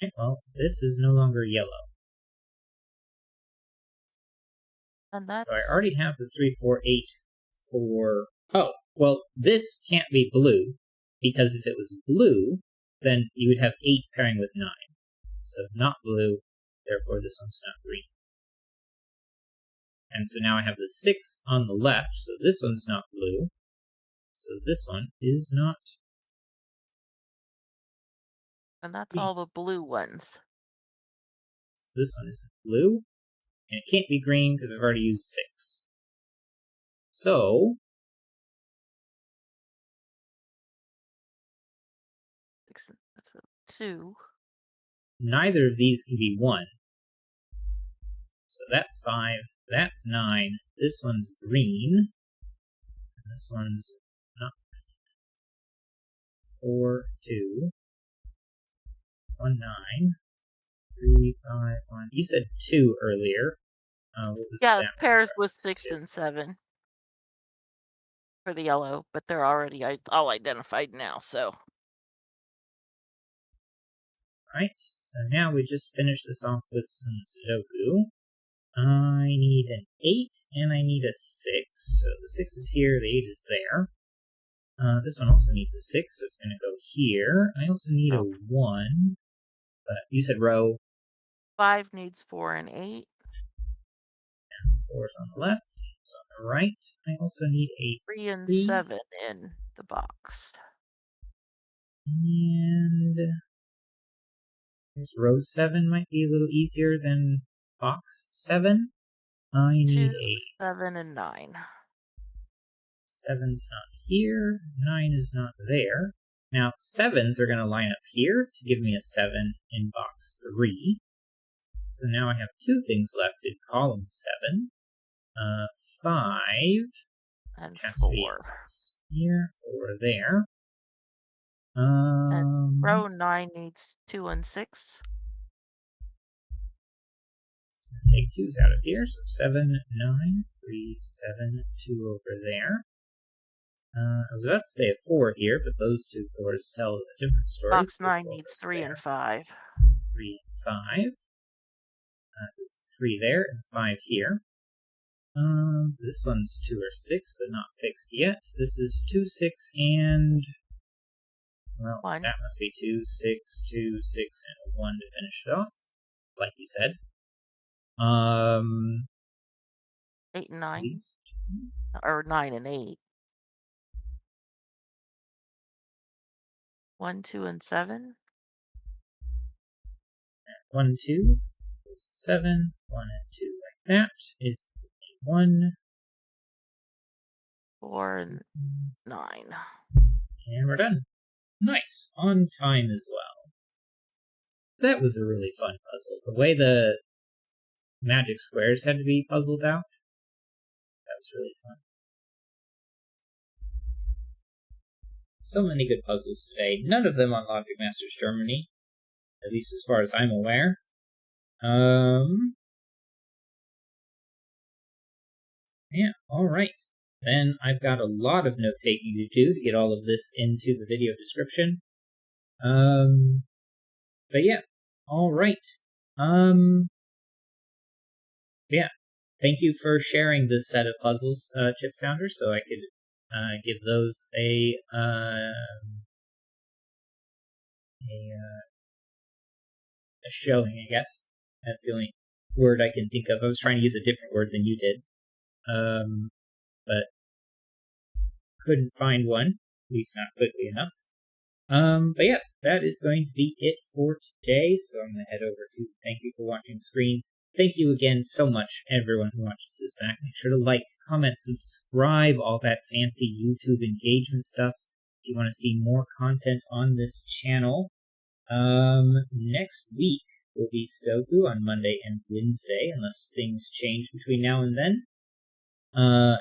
Alright, well, this is no longer yellow. And that's... So I already have the 3, 4, 8 for... Oh, well, this can't be blue, because if it was blue, then you would have 8 pairing with 9. So not blue, therefore this one's not green. And so now I have the 6 on the left, so this one's not blue. So this one is not... And that's all the blue ones. So this one isn't blue, and it can't be green because I've already used 6. So... 6, that's a 2. Neither of these can be 1. So that's 5, that's 9, this one's green, and this one's not. 4, 2, 1, 9, 3, 5, 1. You said 2 earlier. What was Yeah, that? pairs with 6 2? and 7 for the yellow, but they're already all identified now, so. Right, so now we just finish this off with some Sudoku. I need an 8 and I need a 6. So the 6 is here, the 8 is there. This one also needs a 6, so it's going to go here. I also need a 1. But you said row. 5 needs 4 and 8. And 4 is on the left. 8 is on the right. I also need a 3 and 3. 7 in the box. And this row 7 might be a little easier than box 7. I need 2, a 7, and 9. 7's not here. 9 is not there. Now, 7s are going to line up here to give me a 7 in box 3. So now I have 2 things left in column 7. 5. And Has to be 4. Here, 4 there. And row 9 needs 2 and 6. Take 2's out of here, so 7, 9, 3, 7, 2 over there. I was about to say a 4 here, but those 2 4s tell a different story. Box so 9 needs 3 there. and 5. 3 and 5. There's 3 there and 5 here. This one's 2 or 6, but not fixed yet. This is 2, 6, and... Well, 1. that must be 2, 6, 2, 6, and 1 to finish it off, like you said. 8 and 9. These 2. Or 9 and 8. 1, 2, and 7. 1, 2 is 7. 1 and 2 like that is 1. 4 and 9. And we're done. Nice. On time as well. That was a really fun puzzle. The way the magic squares had to be puzzled out, that was really fun. So many good puzzles today. None of them on Logic Masters Germany, at least as far as I'm aware. Yeah, alright. Then I've got a lot of note-taking to do to get all of this into the video description. But yeah, all right. Yeah, thank you for sharing this set of puzzles, Chip Sounder, so I could give those a showing, I guess. That's the only word I can think of. I was trying to use a different word than you did, but couldn't find one, at least not quickly enough. But yeah, that is going to be it for today. So I'm going to head over to thank you for watching the screen. Thank you again so much, everyone who watches this back. Make sure to like, comment, subscribe, all that fancy YouTube engagement stuff. If you want to see more content on this channel. Next week will be Sudoku on Monday and Wednesday, unless things change between now and then.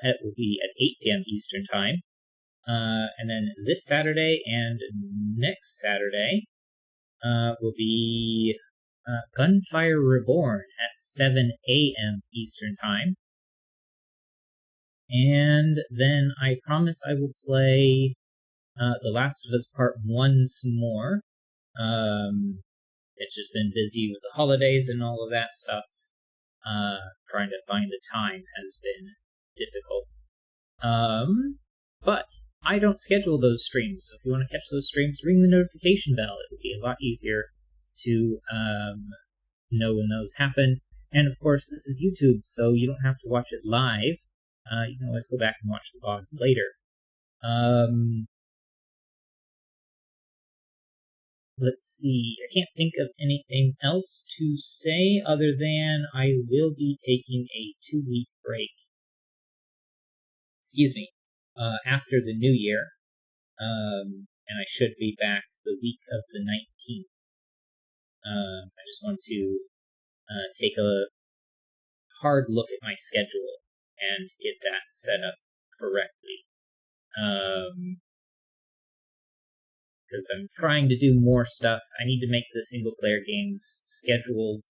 It will be at 8 p.m. Eastern Time. And then this Saturday and next Saturday will be Gunfire Reborn at 7 a.m. Eastern Time. And then I promise I will play The Last of Us Part 1 some more. It's just been busy with the holidays and all of that stuff. Trying to find the time has been difficult. But I don't schedule those streams, so if you want to catch those streams, ring the notification bell. It would be a lot easier to know when those happen. And of course, this is YouTube, so you don't have to watch it live. You can always go back and watch the VODs later. Let's see. I can't think of anything else to say other than I will be taking a 2-week break. Excuse me. After the new year. And I should be back the week of the 19th. I just want to take a hard look at my schedule and get that set up correctly. Because I'm trying to do more stuff. I need to make the single-player games scheduled,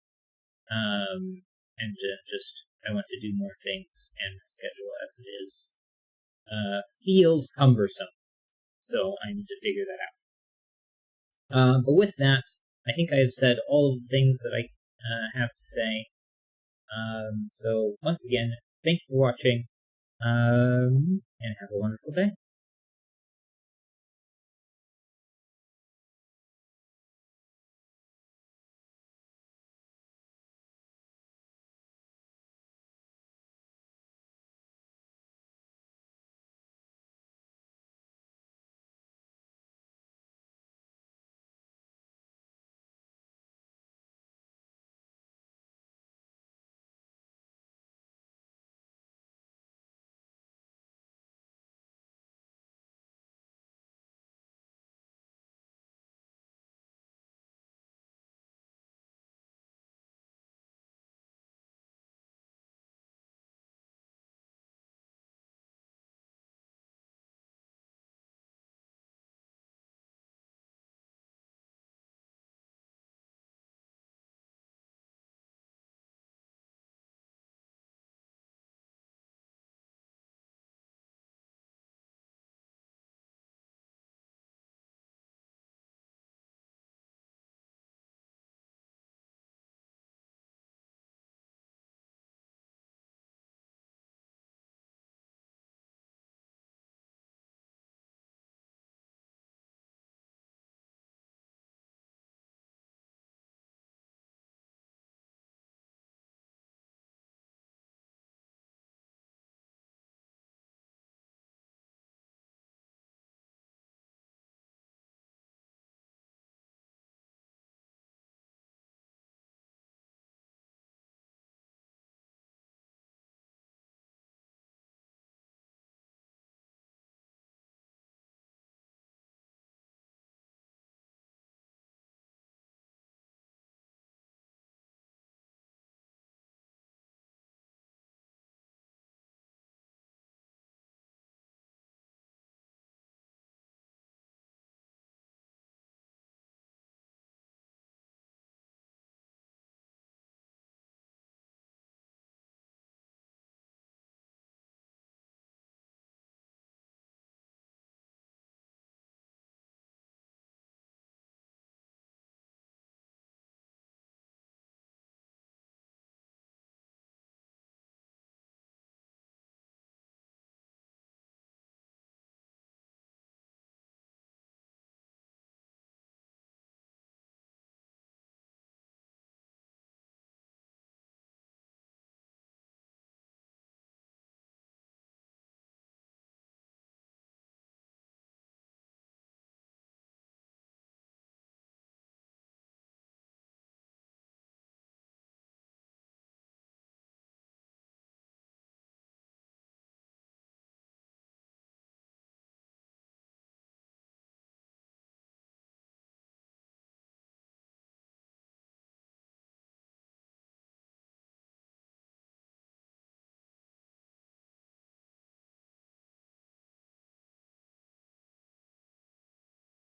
and I want to do more things, and my schedule as it is feels cumbersome. So I need to figure that out. But with that, I think I have said all of the things that I have to say. So once again, thank you for watching, and have a wonderful day.